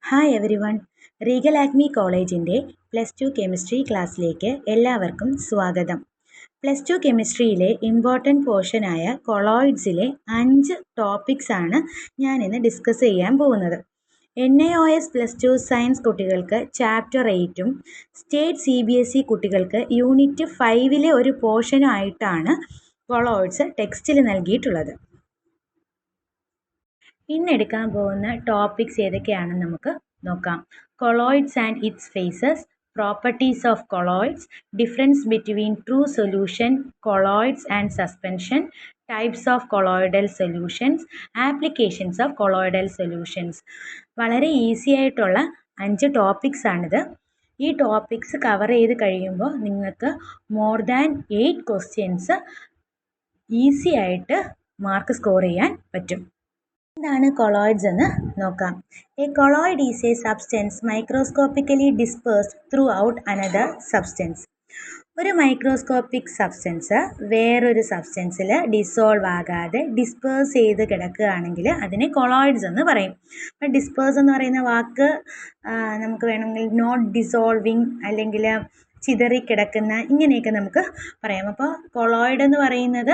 Hi every one. Regal Acme കോളേജിൻ്റെ +2 chemistry ക്ലാസ്സിലേക്ക് എല്ലാവർക്കും സ്വാഗതം. +2 കെമിസ്ട്രിയിലെ ഇമ്പോർട്ടൻറ്റ് പോർഷനായ കൊളോയിഡ്സിലെ 5 ടോപ്പിക്സാണ് ഞാനിന്ന് ഡിസ്കസ് ചെയ്യാൻ പോകുന്നത്. NIOS +2 സയൻസ് കുട്ടികൾക്ക് ചാപ്റ്റർ 8ഉം സ്റ്റേറ്റ് CBSE കുട്ടികൾക്ക് യൂണിറ്റ് 5ലെ ഒരു പോർഷനായിട്ടാണ് കൊളോയിഡ്സ് ടെക്സ്റ്റിൽ നൽകിയിട്ടുള്ളത്. ഇന്നെടുക്കാൻ പോകുന്ന ടോപ്പിക്സ് ഏതൊക്കെയാണെന്ന് നമുക്ക് നോക്കാം. Colloids and its phases, properties of colloids, difference between true solution, colloids and suspension, types of colloidal solutions, applications of colloidal solutions. വളരെ ഈസി ആയിട്ടുള്ള 5 ടോപ്പിക്സ് ആണിത്. ഈ ടോപ്പിക്സ് കവർ ചെയ്ത് കഴിയുമ്പോൾ നിങ്ങൾക്ക് മോർ ദാൻ 8 ക്വസ്റ്റ്യൻസ് ഈസി ആയിട്ട് മാർക്ക് സ്കോർ ചെയ്യാൻ പറ്റും. എന്താണ് കൊളോയിഡ്സ് എന്ന് നോക്കാം. A colloid is a substance microscopically dispersed throughout another substance. ഒരു മൈക്രോസ്കോപ്പിക് സബ്സ്റ്റൻസ് വേറൊരു സബ്സ്റ്റൻസിൽ ഡിസോൾവ് ആകാതെ ഡിസ്പേഴ്സ് ചെയ്ത് കിടക്കുകയാണെങ്കിൽ അതിനെ കൊളോയിഡ്സ് എന്ന് പറയും. അപ്പം ഡിസ്പേഴ്സ് എന്ന് പറയുന്ന വാക്ക് നമുക്ക് വേണമെങ്കിൽ നോട്ട് ഡിസോൾവിങ് അല്ലെങ്കിൽ ചിതറിക്കിടക്കുന്ന ഇങ്ങനെയൊക്കെ നമുക്ക് പറയാം. അപ്പോൾ കൊളോയിഡ് എന്ന് പറയുന്നത്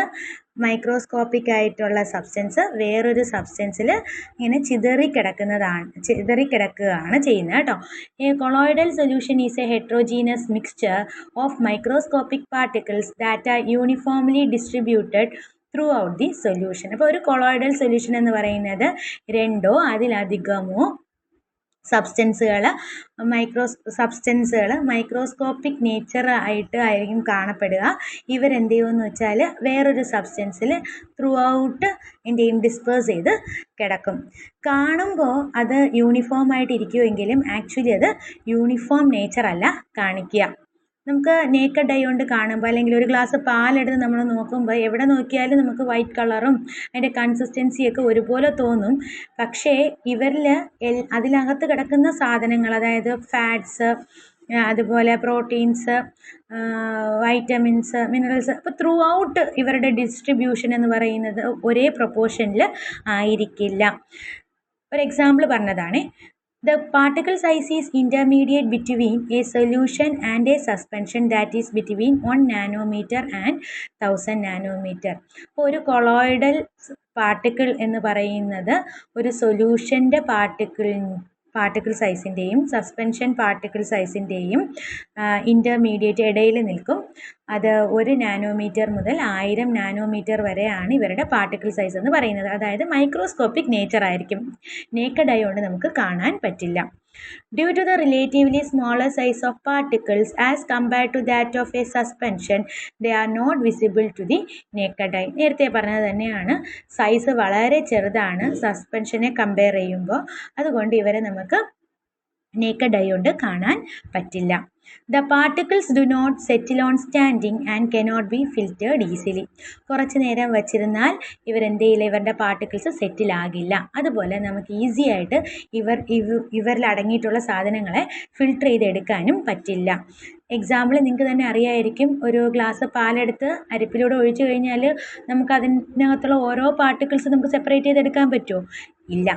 മൈക്രോസ്കോപ്പിക് ആയിട്ടുള്ള സബ്സ്റ്റൻസ് വേറൊരു സബ്സ്റ്റൻസിൽ ഇങ്ങനെ ചിതറിക്കിടക്കുകയാണ് ചെയ്യുന്നത് കേട്ടോ. A colloidal solution is A heterogeneous mixture of microscopic particles that are uniformly distributed through out the solution. അപ്പോൾ ഒരു കൊളോയിഡൽ സൊല്യൂഷൻ എന്ന് പറയുന്നത് രണ്ടോ അതിലധികമോ സബ്സ്റ്റൻസുകൾ മൈക്രോസ്കോപ്പിക് നേച്ചർ ആയിരിക്കും കാണപ്പെടുക. ഇവരെന്ത് ചെയ്യുമെന്ന് വെച്ചാൽ വേറൊരു സബ്സ്റ്റൻസിൽ ത്രൂ ഔട്ട് എന്ത് ചെയ്യും, ഡിസ്പേഴ്സ് ചെയ്ത് കിടക്കും. കാണുമ്പോൾ അത് യൂണിഫോം ആയിട്ട് ഇരിക്കുമെങ്കിലും ആക്ച്വലി അത് യൂണിഫോം നേച്ചർ അല്ല കാണിക്കുക. നമുക്ക് നേക്കഡ് ഐ കൊണ്ട് കാണുമ്പോൾ അല്ലെങ്കിൽ ഒരു ഗ്ലാസ് പാലെടുത്ത് നമ്മൾ നോക്കുമ്പോൾ എവിടെ നോക്കിയാലും നമുക്ക് വൈറ്റ് കളറും അതിൻ്റെ കൺസിസ്റ്റൻസിയൊക്കെ ഒരുപോലെ തോന്നും. പക്ഷേ ഇവരിൽ അതിനകത്ത് കിടക്കുന്ന സാധനങ്ങൾ, അതായത് ഫാറ്റ്സ്, അതുപോലെ പ്രോട്ടീൻസ്, വൈറ്റമിൻസ്, മിനറൽസ്, അപ്പോൾ ത്രൂ ഔട്ട് ഇവരുടെ ഡിസ്ട്രിബ്യൂഷൻ എന്ന് പറയുന്നത് ഒരേ പ്രൊപ്പോർഷനിൽ ആയിരിക്കില്ല. ഒരു എക്സാമ്പിൾ പറഞ്ഞതാണ്. The particle size is intermediate between a solution and a suspension, that is between 1 nanometer and 1000 nanometer. അപ്പോൾ ഒരു കൊളോയിഡൽ പാർട്ടിക്കിൾ എന്ന് പറയുന്നത് ഒരു സൊല്യൂഷൻ്റെ പാർട്ടിക്കിൾ സൈസിൻ്റെയും സസ്പെൻഷൻ പാർട്ടിക്കിൾ സൈസിൻ്റെയും ഇൻ്റർമീഡിയറ്റ് ഇടയിൽ നിൽക്കും. അത് 1 നാനോമീറ്റർ മുതൽ 1000 നാനോമീറ്റർ വരെയാണ് ഇവരുടെ പാർട്ടിക്കിൾ സൈസ് എന്ന് പറയുന്നത്. അതായത് മൈക്രോസ്കോപ്പിക് നേച്ചർ ആയിരിക്കും. നേക്കഡ് ഐ കൊണ്ട് നമുക്ക് കാണാൻ പറ്റില്ല. Due to the relatively smaller size of particles as compared to that of a suspension, they are not visible to the naked eye. നേരത്തെ പറഞ്ഞത് തന്നെയാണ്, സൈസ് വളരെ ചെറുതാണ് സസ്പെൻഷനെ കമ്പയർ ചെയ്യുമ്പോൾ. അതുകൊണ്ട് ഇവരെ നമുക്ക് നേക്കഡ് ഐ കൊണ്ട് കാണാൻ പറ്റില്ല. The particles do not settle on standing and cannot be filtered easily. കുറച്ച് നേരം വച്ചിരുന്നാൽ ഇവരുടെ പാർട്ടിക്കിൾസ് സെറ്റിൽ ആകില്ല. അതുപോലെ നമുക്ക് ഈസി ആയിട്ട് ഇവരിൽ അടങ്ങിയിട്ടുള്ള സാധനങ്ങളെ ഫിൽട്ടർ ചെയ്തെടുക്കാനും പറ്റില്ല. എക്സാമ്പിൾ നിങ്ങൾക്ക് തന്നെ അറിയായിരിക്കും. ഒരു ഗ്ലാസ് പാലെടുത്ത് അരിപ്പിലൂടെ ഒഴിച്ചു കഴിഞ്ഞാൽ നമുക്ക് അതിനകത്തുള്ള ഓരോ പാർട്ടിക്കിൾസ് നമുക്ക് സെപ്പറേറ്റ് ചെയ്തെടുക്കാൻ പറ്റുമോ? ഇല്ല.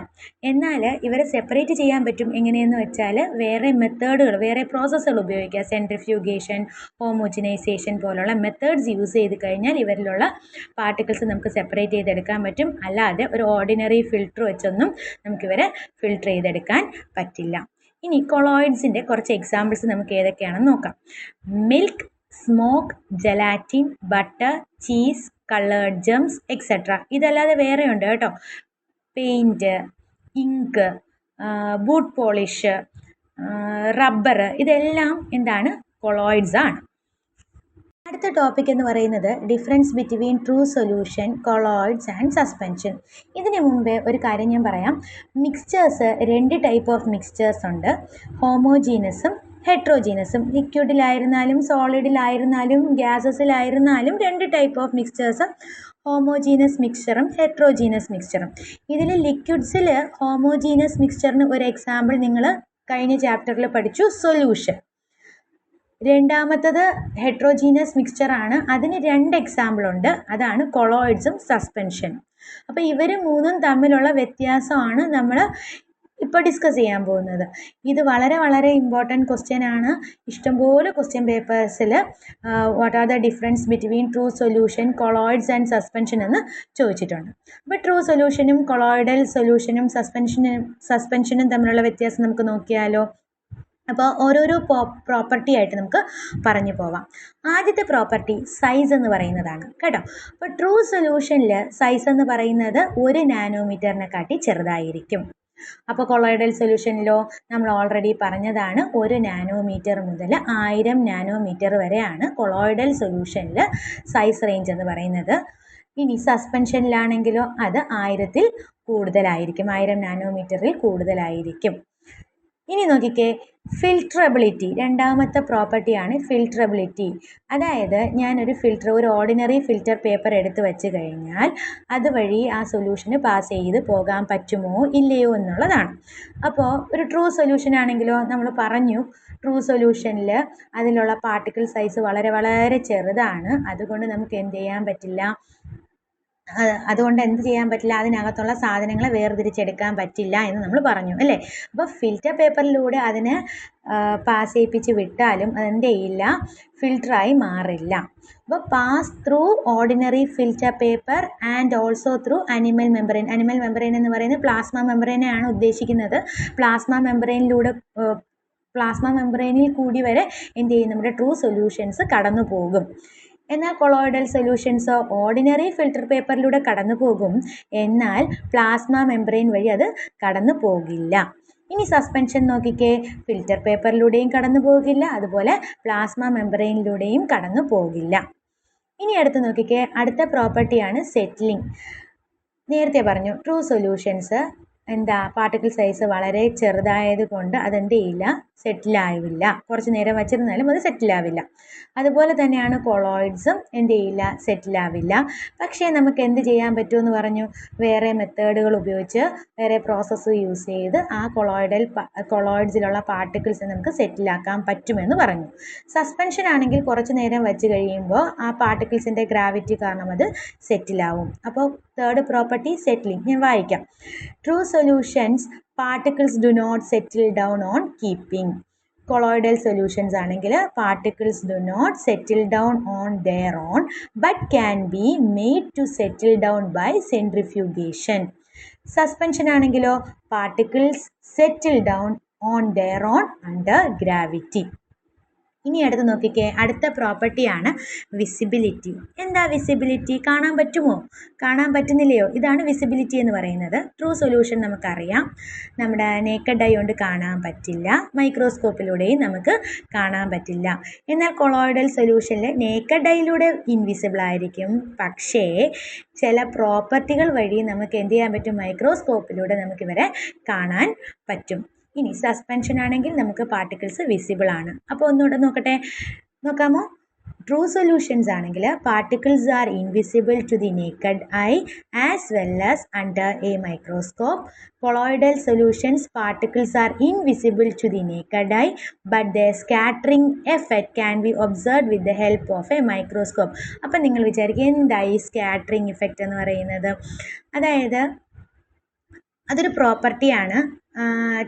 എന്നാൽ ഇവരെ സെപ്പറേറ്റ് ചെയ്യാൻ പറ്റും. എങ്ങനെയെന്ന് വെച്ചാൽ വേറെ മെത്തേഡുകൾ, വേറെ പ്രോസസ്സുകൾ ഉപയോഗിക്കുക. സെൻട്രിഫ്യൂഗേഷൻ, ഹോമോജിനൈസേഷൻ പോലുള്ള മെത്തേഡ്സ് യൂസ് ചെയ്ത് കഴിഞ്ഞാൽ ഇവരിലുള്ള പാർട്ടിക്കിൾസ് നമുക്ക് സെപ്പറേറ്റ് ചെയ്തെടുക്കാൻ പറ്റും. അല്ലാതെ ഒരു ഓർഡിനറി ഫിൽട്ടർ വെച്ചൊന്നും നമുക്കിവരെ ഫിൽട്ടർ ചെയ്തെടുക്കാൻ പറ്റില്ല. ഇനി കൊളോയിഡ്സിൻ്റെ കുറച്ച് എക്സാമ്പിൾസ് നമുക്ക് ഏതൊക്കെയാണെന്ന് നോക്കാം. Milk, smoke, gelatin, butter, cheese, coloured gems etcetera. ഇതല്ലാതെ വേറെ ഉണ്ട് കേട്ടോ. Paint, ink, boot polish, rubber, ഇതെല്ലാം എന്താണ്, കൊളോയിഡ്സ് ആണ്. അടുത്ത ടോപ്പിക് എന്ന് പറയുന്നത് difference between true solution, colloids and suspension. ഇതിന് മുമ്പേ ഒരു കാര്യം ഞാൻ പറയാം. മിക്സ്ചേഴ്സ് 2 ടൈപ്പ് ഓഫ് മിക്സ്ചേഴ്സ് ഉണ്ട്. ഹോമോജീനസും ഹെട്രോജീനസും. ലിക്വിഡിലായിരുന്നാലും സോളിഡിലായിരുന്നാലും ഗ്യാസസിലായിരുന്നാലും 2 ടൈപ്പ് ഓഫ് മിക്സ്ചേഴ്സ്, ഹോമോജീനസ് മിക്സ്ചറും ഹെട്രോജീനസ് മിക്സ്ചറും. ഇതിൽ ലിക്വിഡ്സിൽ ഹോമോജീനസ് മിക്സ്ചറിന് ഒരു എക്സാമ്പിൾ നിങ്ങൾ കഴിഞ്ഞ ചാപ്റ്ററിൽ പഠിച്ചു, സൊല്യൂഷൻ. രണ്ടാമത്തത് ഹെട്രോജീനസ് മിക്സ്ചറാണ്. അതിന് 2 എക്സാമ്പിൾ ഉണ്ട്. അതാണ് കൊളോയിഡ്സും സസ്പെൻഷൻ. അപ്പോൾ ഇവർ മൂന്നും തമ്മിലുള്ള വ്യത്യാസമാണ് നമ്മൾ ഇപ്പോൾ ഡിസ്കസ് ചെയ്യാൻ പോകുന്നത്. ഇത് വളരെ വളരെ ഇമ്പോർട്ടൻറ്റ് ക്വസ്റ്റ്യൻ ആണ്. ഇഷ്ടംപോലെ ക്വസ്റ്റ്യൻ പേപ്പേഴ്സിൽ what are the difference between true solution, colloids and suspension എന്ന് ചോദിച്ചിട്ടുണ്ട്. അപ്പോൾ ട്രൂ സൊല്യൂഷനും കൊളോയിഡൽ സൊല്യൂഷനും സസ്പെൻഷനും തമ്മിലുള്ള വ്യത്യാസം നമുക്ക് നോക്കിയാലോ. അപ്പോൾ ഓരോരോ പ്രോപ്പർട്ടി ആയിട്ട് നമുക്ക് പറഞ്ഞു പോവാം. ആദ്യത്തെ പ്രോപ്പർട്ടി സൈസ് എന്ന് പറയുന്നതാണ് കേട്ടോ. അപ്പോൾ ട്രൂ സൊല്യൂഷനിൽ സൈസ് എന്ന് പറയുന്നത് 1 നാനോമീറ്ററിനെക്കാട്ടി ചെറുതായിരിക്കും. അപ്പോൾ കൊളോയിഡൽ സൊല്യൂഷനിലോ നമ്മൾ ഓൾറെഡി പറഞ്ഞതാണ് 1 നാനോമീറ്റർ മുതൽ 1000 നാനോമീറ്റർ വരെയാണ് കൊളോയിഡൽ സൊല്യൂഷനിൽ സൈസ് റേഞ്ച് എന്ന് പറയുന്നത്. ഇനി സസ്പെൻഷനിലാണെങ്കിലോ അത് 1000-ൽ കൂടുതലായിരിക്കും, 1000 നാനോമീറ്ററിൽ കൂടുതലായിരിക്കും. ഇനി നോക്കിക്കേ, ഫിൽട്രബിലിറ്റി, രണ്ടാമത്തെ പ്രോപ്പർട്ടിയാണ് ഫിൽട്രബിലിറ്റി. അതായത് ഞാനൊരു ഒരു ഓർഡിനറി ഫിൽറ്റർ പേപ്പർ എടുത്ത് വെച്ച് കഴിഞ്ഞാൽ അതുവഴി ആ സൊല്യൂഷന് പാസ് ചെയ്ത് പോകാൻ പറ്റുമോ ഇല്ലയോ എന്നുള്ളതാണ്. അപ്പോൾ ഒരു ട്രൂ സൊല്യൂഷൻ ആണെങ്കിലോ നമ്മൾ പറഞ്ഞു, ട്രൂ സൊല്യൂഷനിൽ അതിലുള്ള പാർട്ടിക്കിൾ സൈസ് വളരെ വളരെ ചെറുതാണ്. അതുകൊണ്ട് നമുക്ക് എന്ത് ചെയ്യാൻ പറ്റില്ല, അതുകൊണ്ട് എന്ത് ചെയ്യാൻ പറ്റില്ല, അതിനകത്തുള്ള സാധനങ്ങളെ വേർതിരിച്ചെടുക്കാൻ പറ്റില്ല എന്ന് നമ്മൾ പറഞ്ഞു അല്ലേ. അപ്പോൾ ഫിൽറ്റർ പേപ്പറിലൂടെ അതിനെ പാസ് ചെയ്യിപ്പിച്ച് വിട്ടാലും അതെന്ത് ചെയ്യില്ല, ഫിൽറ്ററായി മാറില്ല. അപ്പോൾ pass through ordinary filter paper and also through animal membrane. Animal membrane എന്ന് പറയുന്നത് പ്ലാസ്മ മെമ്പറൈനെയാണ് ഉദ്ദേശിക്കുന്നത്. പ്ലാസ്മ മെമ്പറൈനിൽ കൂടി വരെ എന്ത് ചെയ്യും, നമ്മുടെ ട്രൂ സൊല്യൂഷൻസ് കടന്നു പോകും. എന്നാൽ കൊളോയിഡൽ സൊല്യൂഷൻസോ ഓർഡിനറി ഫിൽറ്റർ പേപ്പറിലൂടെ കടന്നു പോകും, എന്നാൽ പ്ലാസ്മ മെമ്പറൈൻ വഴി അത് കടന്നു പോകില്ല. ഇനി സസ്പെൻഷൻ നോക്കിക്കേ, ഫിൽറ്റർ പേപ്പറിലൂടെയും കടന്നു പോകില്ല, അതുപോലെ പ്ലാസ്മ മെമ്പറൈനിലൂടെയും കടന്നു പോകില്ല. ഇനി അടുത്ത് നോക്കിക്കേ, അടുത്ത പ്രോപ്പർട്ടിയാണ് സെറ്റിലിംഗ്. നേരത്തെ പറഞ്ഞു ട്രൂ സൊല്യൂഷൻസ് പാർട്ടിക്കിൾ സൈസ് വളരെ ചെറുതായത് കൊണ്ട് അതെന്ത് ചെയ്യില്ല, സെറ്റിലാവില്ല. കുറച്ച് നേരം വച്ചിരുന്നാലും അത് സെറ്റിലാവില്ല. അതുപോലെ തന്നെയാണ് കൊളോയിഡ്സും എന്ത് ചെയ്യില്ല, സെറ്റിലാവില്ല. പക്ഷേ നമുക്ക് എന്ത് ചെയ്യാൻ പറ്റുമെന്ന് പറഞ്ഞു, വേറെ മെത്തേഡുകൾ ഉപയോഗിച്ച് വേറെ പ്രോസസ്സ് യൂസ് ചെയ്ത് ആ കൊളോയിഡ്സിലുള്ള പാർട്ടിക്കിൾസ് നമുക്ക് സെറ്റിലാക്കാൻ പറ്റുമെന്ന് പറഞ്ഞു. സസ്പെൻഷൻ ആണെങ്കിൽ കുറച്ച് നേരം വെച്ച് കഴിയുമ്പോൾ ആ പാർട്ടിക്കിൾസിൻ്റെ ഗ്രാവിറ്റി കാരണം അത് സെറ്റിലാവും. അപ്പോൾ തേർഡ് പ്രോപ്പർട്ടി സെറ്റിലിംഗ്. ഞാൻ വായിക്കാം. True solutions particles do not settle down on keeping. Colloidal solutions ആണെങ്കിൽ particles do not settle down on their own but can be made to settle down by centrifugation. Suspension ആണെങ്കിലോ particles settle down on their own under gravity. ഇനി അടുത്ത് നോക്കിക്കേ, അടുത്ത പ്രോപ്പർട്ടിയാണ് visibility. എന്താ visibility? കാണാൻ പറ്റുമോ, കാണാൻ പറ്റുന്നില്ലയോ? ഇതാണ് വിസിബിലിറ്റി എന്ന് പറയുന്നത്. ട്രൂ സൊല്യൂഷൻ നമുക്കറിയാം, നമ്മുടെ നേക്കഡ് ഐ കൊണ്ട് കാണാൻ പറ്റില്ല, മൈക്രോസ്കോപ്പിലൂടെയും നമുക്ക് കാണാൻ പറ്റില്ല. എന്നാൽ കൊളോയിഡൽ സൊല്യൂഷനിൽ നേക്കഡ് ഐയിലൂടെ ഇൻവിസിബിൾ ആയിരിക്കും, പക്ഷേ ചില പ്രോപ്പർട്ടികൾ വഴി നമുക്ക് എന്ത് ചെയ്യാൻ പറ്റും, മൈക്രോസ്കോപ്പിലൂടെ നമുക്കിവരെ കാണാൻ പറ്റും. ഇനി സസ്പെൻഷൻ ആണെങ്കിൽ നമുക്ക് പാർട്ടിക്കിൾസ് വിസിബിൾ ആണ്. അപ്പോൾ ഒന്നുകൂടെ നോക്കാമോ? ട്രൂ സൊല്യൂഷൻസ് ആണെങ്കിൽ particles are invisible to the naked eye as well as under a microscope. Colloidal solutions particles are invisible to the naked eye but the scattering effect can be observed with the help of a microscope. അപ്പം നിങ്ങൾ വിചാരിക്കുക, എന്തായി scattering effect എന്ന് പറയുന്നത്? അതായത് അതൊരു പ്രോപ്പർട്ടിയാണ്.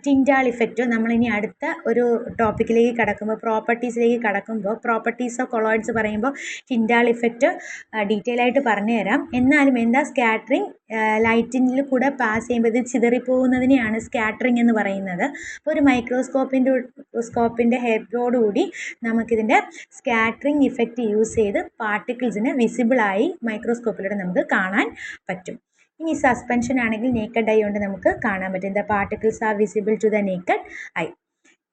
ടിൻഡാൾ effect നമ്മളിനി അടുത്ത ഒരു ടോപ്പിക്കിലേക്ക് കടക്കുമ്പോൾ, പ്രോപ്പർട്ടീസിലേക്ക് കടക്കുമ്പോൾ, പ്രോപ്പർട്ടീസ് ഓഫ് കൊളോയിഡ്സ് പറയുമ്പോൾ ടിൻഡാൾ ഇഫക്റ്റ് ഡീറ്റെയിൽ ആയിട്ട് പറഞ്ഞു തരാം. എന്നാലും എന്താ സ്കാറ്ററിങ്, ലൈറ്റിൽ കൂടെ പാസ് ചെയ്യുമ്പോൾ ഇത് ചിതറിപ്പോകുന്നതിനെയാണ് സ്കാറ്ററിങ് എന്ന് പറയുന്നത്. അപ്പോൾ ഒരു മൈക്രോസ്കോപ്പിൻ്റെ ഹെൽപ്പോടുകൂടി നമുക്കിതിൻ്റെ സ്കാറ്ററിങ് ഇഫക്റ്റ് യൂസ് ചെയ്ത് പാർട്ടിക്കിൾസിനെ വിസിബിളായി മൈക്രോസ്കോപ്പിലൂടെ നമുക്ക് കാണാൻ പറ്റും. ഇനി സസ്പെൻഷൻ ആണെങ്കിൽ നേക്കഡ് ഐ കൊണ്ട് നമുക്ക് കാണാൻ പറ്റും. The particles are visible to the naked eye.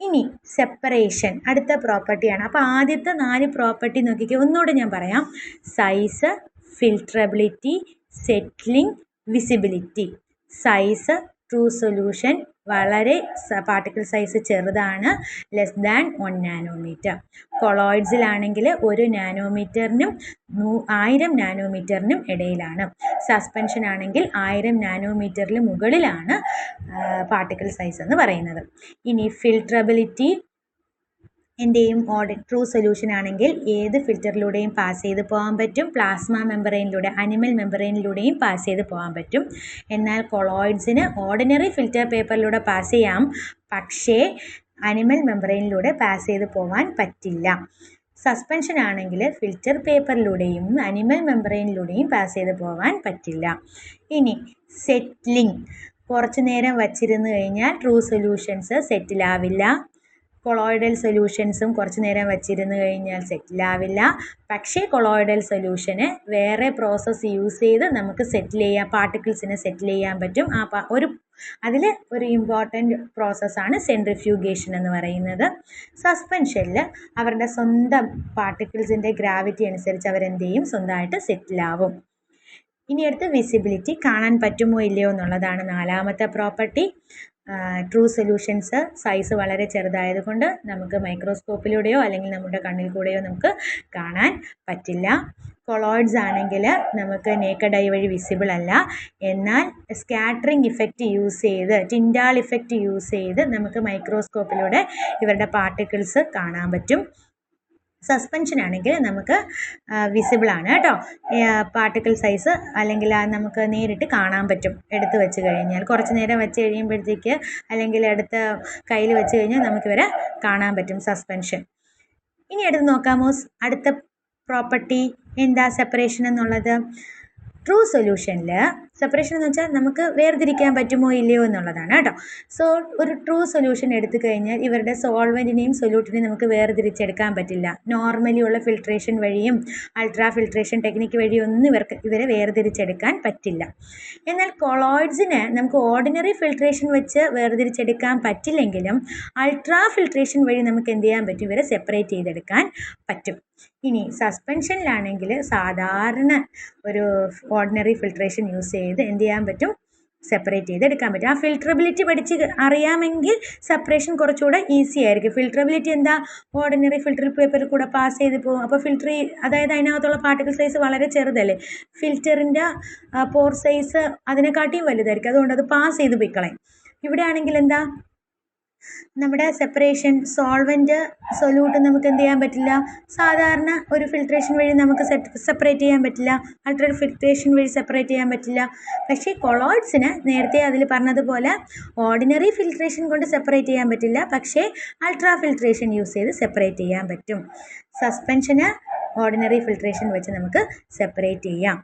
ഇനി സെപ്പറേഷൻ അടുത്ത പ്രോപ്പർട്ടിയാണ്. അപ്പോൾ ആദ്യത്തെ 4 പ്രോപ്പർട്ടി നോക്കിക്കുക, ഒന്നുകൂടെ ഞാൻ പറയാം. Size, filterability, settling, visibility. Size, true solution വളരെ പാർട്ടിക്കിൾ സൈസ് ചെറുതാണ്, ലെസ് ദാൻ 1 നാനോമീറ്റർ. കൊളോയിഡ്സിലാണെങ്കിൽ 1 നാനോമീറ്ററിനും 1000 നാനോമീറ്ററിനും ഇടയിലാണ്. സസ്പെൻഷൻ ആണെങ്കിൽ 1000 നാനോമീറ്ററിൽ മുകളിലാണ് പാർട്ടിക്കിൾ സൈസ് എന്ന് പറയുന്നത്. ഇനി ഫിൽട്രബിലിറ്റി എന്റെയും ട്രൂ സൊല്യൂഷൻ ആണെങ്കിൽ ഏത് ഫിൽറ്ററിലൂടെയും പാസ് ചെയ്ത് പോകാൻ പറ്റും. പ്ലാസ്മ മെമ്പറൈനിലൂടെ, അനിമൽ മെമ്പറൈനിലൂടെയും പാസ് ചെയ്ത് പോകാൻ പറ്റും. എന്നാൽ കൊളോയിഡ്സിന് ഓർഡിനറി ഫിൽറ്റർ പേപ്പറിലൂടെ പാസ് ചെയ്യാം, പക്ഷേ അനിമൽ മെമ്പറൈനിലൂടെ പാസ് ചെയ്ത് പോകാൻ പറ്റില്ല. സസ്പെൻഷൻ ആണെങ്കിൽ ഫിൽറ്റർ പേപ്പറിലൂടെയും അനിമൽ മെമ്പറൈനിലൂടെയും പാസ് ചെയ്ത് പോകാൻ പറ്റില്ല. ഇനി സെറ്റിലിംഗ്, കുറച്ച് നേരം വച്ചിരുന്നു കഴിഞ്ഞാൽ ട്രൂ സൊല്യൂഷൻസ് സെറ്റിലാവില്ല. കൊളോയിഡൽ സൊല്യൂഷൻസും കുറച്ച് നേരം വച്ചിരുന്നു കഴിഞ്ഞാൽ സെറ്റിലാവില്ല. പക്ഷേ കൊളോയിഡൽ സൊല്യൂഷന് വേറെ പ്രോസസ്സ് യൂസ് ചെയ്ത് നമുക്ക് പാർട്ടിക്കിൾസിനെ സെറ്റിൽ ചെയ്യാൻ പറ്റും. അതിൽ ഒരു ഇമ്പോർട്ടൻറ്റ് പ്രോസസ്സാണ് സെൻട്രിഫ്യൂഗേഷൻ എന്ന് പറയുന്നത്. സസ്പെൻഷനിൽ അവരുടെ സ്വന്തം പാർട്ടിക്കിൾസിൻ്റെ ഗ്രാവിറ്റി അനുസരിച്ച് അവരെന്ത് ചെയ്യും, സ്വന്തമായിട്ട് സെറ്റിലാവും. ഇനി അടുത്ത് വിസിബിലിറ്റി, കാണാൻ പറ്റുമോ ഇല്ലയോ എന്നുള്ളതാണ് നാലാമത്തെ പ്രോപ്പർട്ടി. ട്രൂ സൊല്യൂഷൻസ് സൈസ് വളരെ ചെറുതായതുകൊണ്ട് നമുക്ക് മൈക്രോസ്കോപ്പിലൂടെയോ അല്ലെങ്കിൽ നമ്മുടെ കണ്ണിൽ കൂടെയോ നമുക്ക് കാണാൻ പറ്റില്ല. കൊളോയിഡ്സ് ആണെങ്കിൽ നമുക്ക് നേക്കഡ് ഐ വഴി വിസിബിൾ അല്ല. എന്നാൽ സ്കാറ്ററിംഗ് ഇഫക്റ്റ് യൂസ് ചെയ്ത്, ടിൻഡാൾ ഇഫക്റ്റ് യൂസ് ചെയ്ത് നമുക്ക് മൈക്രോസ്കോപ്പിലൂടെ ഇവരുടെ പാർട്ടിക്കിൾസ് കാണാൻ പറ്റും. സസ്പെൻഷൻ ആണെങ്കിൽ നമുക്ക് വിസിബിളാണ് കേട്ടോ. പാർട്ടിക്കിൾ സൈസ് അല്ലെങ്കിൽ നമുക്ക് നേരിട്ട് കാണാൻ പറ്റും. എടുത്ത് വെച്ച് കഴിഞ്ഞാൽ കുറച്ച് നേരം വെച്ച് കഴിയുമ്പോഴത്തേക്ക് അല്ലെങ്കിൽ എടുത്ത് കയ്യിൽ വെച്ച് കഴിഞ്ഞാൽ നമുക്കിവരെ കാണാൻ പറ്റും, സസ്പെൻഷൻ. ഇനി എടുത്ത് നോക്കാമോ അടുത്ത പ്രോപ്പർട്ടി എന്താ സെപ്പറേഷൻ എന്നുള്ളത്. ട്രൂ സൊല്യൂഷനിൽ സെപ്പറേഷൻ എന്ന് വെച്ചാൽ നമുക്ക് വേർതിരിക്കാൻ പറ്റുമോ ഇല്ലയോ എന്നുള്ളതാണ് കേട്ടോ. സോ ഒരു ട്രൂ സൊല്യൂഷൻ എടുത്തു കഴിഞ്ഞാൽ ഇവരുടെ സോൾവെൻറ്റിനെയും സൊല്യൂട്ടിനെയും നമുക്ക് വേർതിരിച്ചെടുക്കാൻ പറ്റില്ല. നോർമലി ഉള്ള ഫിൽട്രേഷൻ വഴിയും അൾട്രാ ഫിൽട്രേഷൻ ടെക്നിക്ക് വഴിയൊന്നും ഇവരെ വേർതിരിച്ചെടുക്കാൻ പറ്റില്ല. എന്നാൽ കൊളോയിഡ്സിന് നമുക്ക് ഓർഡിനറി ഫിൽട്രേഷൻ വെച്ച് വേർതിരിച്ചെടുക്കാൻ പറ്റില്ലെങ്കിലും അൾട്രാ ഫിൽട്രേഷൻ വഴി നമുക്ക് എന്ത് ചെയ്യാൻ പറ്റും, ഇവരെ സെപ്പറേറ്റ് ചെയ്തെടുക്കാൻ പറ്റും. ഇനി സസ്പെൻഷനിലാണെങ്കിൽ സാധാരണ ഒരു ഓർഡിനറി ഫിൽട്രേഷൻ യൂസ് ചെയ്ത് എന്ത് ചെയ്യാൻ പറ്റും, സെപ്പറേറ്റ് ചെയ്തെടുക്കാൻ പറ്റും. ആ ഫിൽട്രബിലിറ്റി പഠിച്ച് അറിയാമെങ്കിൽ സെപ്പറേഷൻ കുറച്ചുകൂടെ ഈസി ആയിരിക്കും. ഫിൽട്രബിലിറ്റി എന്താ, ഓർഡിനറി ഫിൽറ്റർ പേപ്പറിൽ കൂടെ പാസ് ചെയ്ത് പോകും. അപ്പോൾ അതായത് അതിനകത്തുള്ള പാർട്ടിക്കിൾ സൈസ് വളരെ ചെറുതല്ലേ, ഫിൽറ്ററിൻ്റെ പോർ സൈസ് അതിനെക്കാട്ടിയും വലുതായിരിക്കും. അതുകൊണ്ട് അത് പാസ് ചെയ്ത് പോയിക്കളയും. ഇവിടെ ആണെങ്കിൽ എന്താ, നമ്മുടെ സെപ്പറേഷൻ സോൾവെൻറ്റ് സൊല്യൂട്ട് നമുക്ക് എന്ത് ചെയ്യാൻ പറ്റില്ല, സാധാരണ ഒരു ഫിൽട്രേഷൻ വഴി നമുക്ക് സെപ്പറേറ്റ് ചെയ്യാൻ പറ്റില്ല, അൾട്രാ ഫിൽട്രേഷൻ വഴി സെപ്പറേറ്റ് ചെയ്യാൻ പറ്റില്ല. പക്ഷേ കൊളോയിഡ്സിന് നേരത്തെ അതിൽ പറഞ്ഞതുപോലെ ഓർഡിനറി ഫിൽട്രേഷൻ കൊണ്ട് സെപ്പറേറ്റ് ചെയ്യാൻ പറ്റില്ല, പക്ഷേ അൾട്രാ ഫിൽട്രേഷൻ യൂസ് ചെയ്ത് സെപ്പറേറ്റ് ചെയ്യാൻ പറ്റും. സസ്പെൻഷന് ഓർഡിനറി ഫിൽട്രേഷൻ വെച്ച് നമുക്ക് സെപ്പറേറ്റ് ചെയ്യാം.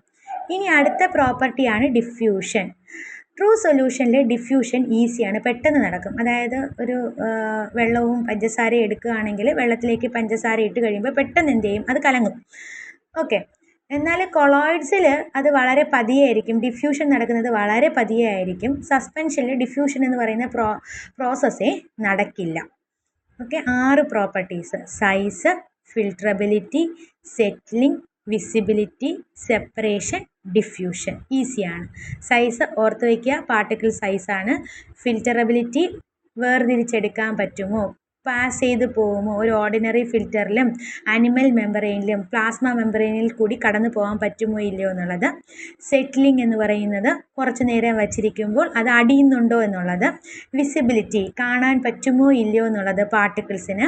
ഇനി അടുത്ത പ്രോപ്പർട്ടിയാണ് ഡിഫ്യൂഷൻ. ട്രൂ സൊല്യൂഷനിൽ ഡിഫ്യൂഷൻ ഈസിയാണ്, പെട്ടെന്ന് നടക്കും. അതായത് ഒരു വെള്ളവും പഞ്ചസാരയും എടുക്കുകയാണെങ്കിൽ വെള്ളത്തിലേക്ക് പഞ്ചസാര ഇട്ട് കഴിയുമ്പോൾ പെട്ടെന്ന് എന്ത് ചെയ്യും, അത് കലങ്ങും. ഓക്കെ. എന്നാൽ കൊളോയിഡ്സിൽ അത് വളരെ പതിയെ ആയിരിക്കും, ഡിഫ്യൂഷൻ നടക്കുന്നത് വളരെ പതിയെ ആയിരിക്കും. സസ്പെൻഷനിൽ ഡിഫ്യൂഷൻ എന്ന് പറയുന്ന പ്രോസസ്സേ നടക്കില്ല. Okay. 6 properties: size, filterability, settling, visibility, separation, diffusion. ഈസിയാണ്. സൈസ് ഓർത്ത് വയ്ക്കുക, പാർട്ടിക്കിൾ സൈസാണ്. ഫിൽറ്ററബിലിറ്റി, വേർതിരിച്ചെടുക്കാൻ പറ്റുമോ, പാസ് ചെയ്ത് പോകുമോ, ഒരു ഓർഡിനറി ഫിൽറ്ററിലും അനിമൽ മെമ്പറൈനിലും പ്ലാസ്മ മെമ്പറൈനിൽ കൂടി കടന്നു പോകാൻ പറ്റുമോ ഇല്ലയോ എന്നുള്ളത്. സെറ്റിലിംഗ് എന്ന് പറയുന്നത് കുറച്ച് നേരം വച്ചിരിക്കുമ്പോൾ അത് അടിയുന്നുണ്ടോ എന്നുള്ളത്. വിസിബിലിറ്റി, കാണാൻ പറ്റുമോ ഇല്ലയോ എന്നുള്ളത് പാർട്ടിക്കിൾസിന്.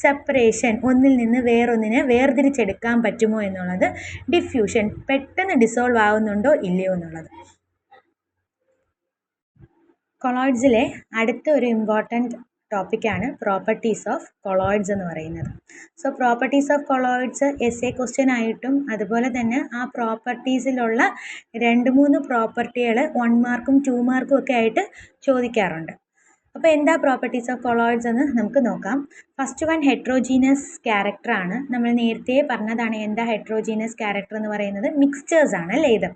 സെപ്പറേഷൻ, ഒന്നിൽ നിന്ന് വേറൊന്നിനെ വേർതിരിച്ചെടുക്കാൻ പറ്റുമോ എന്നുള്ളത്. ഡിഫ്യൂഷൻ, പെട്ടെന്ന് ഡിസോൾവ് ആകുന്നുണ്ടോ ഇല്ലയോ എന്നുള്ളത്. കൊളോയിഡ്സിലെ അടുത്ത ഒരു ഇമ്പോർട്ടൻറ്റ് ടോപ്പിക്കാണ് പ്രോപ്പർട്ടീസ് ഓഫ് കൊളോയിഡ്സ് എന്ന് പറയുന്നത്. So properties of colloids SA question ആയിട്ടും അതുപോലെ തന്നെ ആ പ്രോപ്പർട്ടീസിലുള്ള 2-3 പ്രോപ്പർട്ടികൾ 1 മാർക്കും 2 മാർക്കും ഒക്കെ ആയിട്ട് ചോദിക്കാറുണ്ട്. അപ്പോൾ എന്താ പ്രോപ്പർട്ടീസ് ഓഫ് കൊളോയിഡ്സ് എന്ന് നമുക്ക് നോക്കാം. ഫസ്റ്റ് വൺ ഹെട്രോജീനസ് ക്യാരക്ടറാണ്. നമ്മൾ നേരത്തെ പറഞ്ഞതാണ് എന്താ ഹെട്രോജീനസ് ക്യാരക്ടർ എന്ന് പറയുന്നത്. മിക്സ്ചേഴ്സ് ആണ് അല്ലേ ഇത്.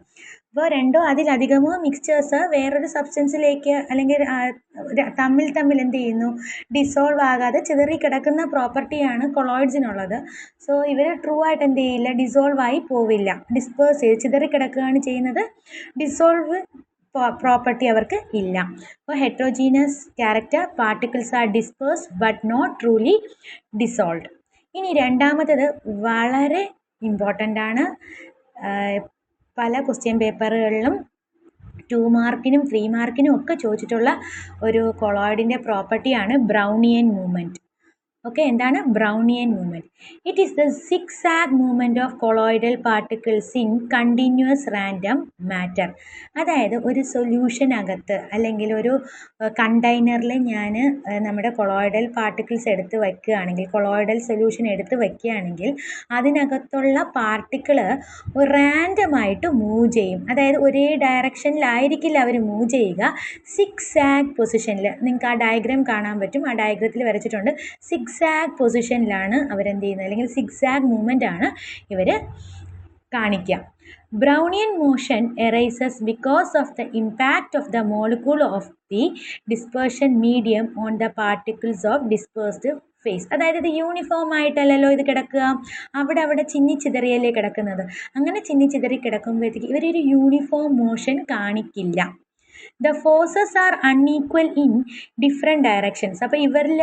അപ്പോൾ 2ഓ അതിലധികമോ മിക്സ്ചേഴ്സ് വേറൊരു സബ്സ്റ്റൻസിലേക്ക് അല്ലെങ്കിൽ തമ്മിൽ എന്ത് ചെയ്യുന്നു, ഡിസോൾവ് ആകാതെ ചിതറിക്കിടക്കുന്ന പ്രോപ്പർട്ടിയാണ് കൊളോയിഡ്സിനുള്ളത്. സോ ഇവർ ട്രൂ ആയിട്ട് എന്ത് ചെയ്യില്ല, ഡിസോൾവ് ആയി പോവില്ല, ഡിസ്പേഴ്സ് ചെയ്ത് ചിതറിക്കിടക്കുകയാണ് ചെയ്യുന്നത്. ഡിസോൾവ് പ്രോപ്പർട്ടി അവർക്ക് ഇല്ല. അപ്പോൾ heterogeneous character, particles are dispersed but not truly dissolved. ഇനി രണ്ടാമത്തേത് വളരെ ഇമ്പോർട്ടൻ്റ് ആണ്. പല ക്വസ്റ്റ്യൻ പേപ്പറുകളിലും 2 മാർക്കിനും 3 മാർക്കിനും ഒക്കെ ചോദിച്ചിട്ടുള്ള ഒരു കൊളോയിഡിൻ്റെ പ്രോപ്പർട്ടിയാണ് ബ്രൗണിയൻ മൂവ്മെൻറ്റ്. ഓക്കെ, എന്താണ് Brownian movement? It is the zigzag movement of colloidal particles in continuous random matter. അതായത് ഒരു സൊല്യൂഷനകത്ത് അല്ലെങ്കിൽ ഒരു കണ്ടെയ്നറിൽ ഞാൻ നമ്മുടെ കൊളോയിഡൽ പാർട്ടിക്കിൾസ് എടുത്ത് വയ്ക്കുകയാണെങ്കിൽ, കൊളോയിഡൽ സൊല്യൂഷൻ എടുത്ത് വയ്ക്കുകയാണെങ്കിൽ അതിനകത്തുള്ള പാർട്ടിക്കിൾ റാൻഡമായിട്ട് മൂവ് ചെയ്യും. അതായത് ഒരേ ഡയറക്ഷനിലായിരിക്കില്ല അവർ മൂവ് ചെയ്യുക. സിക്സാഗ് പൊസിഷനിൽ നിങ്ങൾക്ക് ആ ഡയഗ്രാം കാണാൻ പറ്റും. ആ ഡയഗ്രത്തിൽ വരച്ചിട്ടുണ്ട്. സിക്സാഗ് പൊസിഷനിലാണ് അവരെന്ത് ചെയ്യുന്നത്, അല്ലെങ്കിൽ സിക്സാഗ് മൂവ്മെൻ്റ് ആണ് ഇവർ കാണിക്കുക. Brownian motion arises because of the impact of the molecule of the dispersion medium on the particles of dispersed face. അതായത് ഇത് യൂണിഫോം ആയിട്ടല്ലല്ലോ ഇത് കിടക്കുക, അവിടെ ചിന്നിച്ചിതറിയല്ലേ കിടക്കുന്നത്. അങ്ങനെ ചിന്നിച്ചിതറി കിടക്കുമ്പോഴത്തേക്ക് ഇവരൊരു യൂണിഫോം മോഷൻ കാണിക്കില്ല. The forces are unequal in different directions. അപ്പോൾ ഇവരിൽ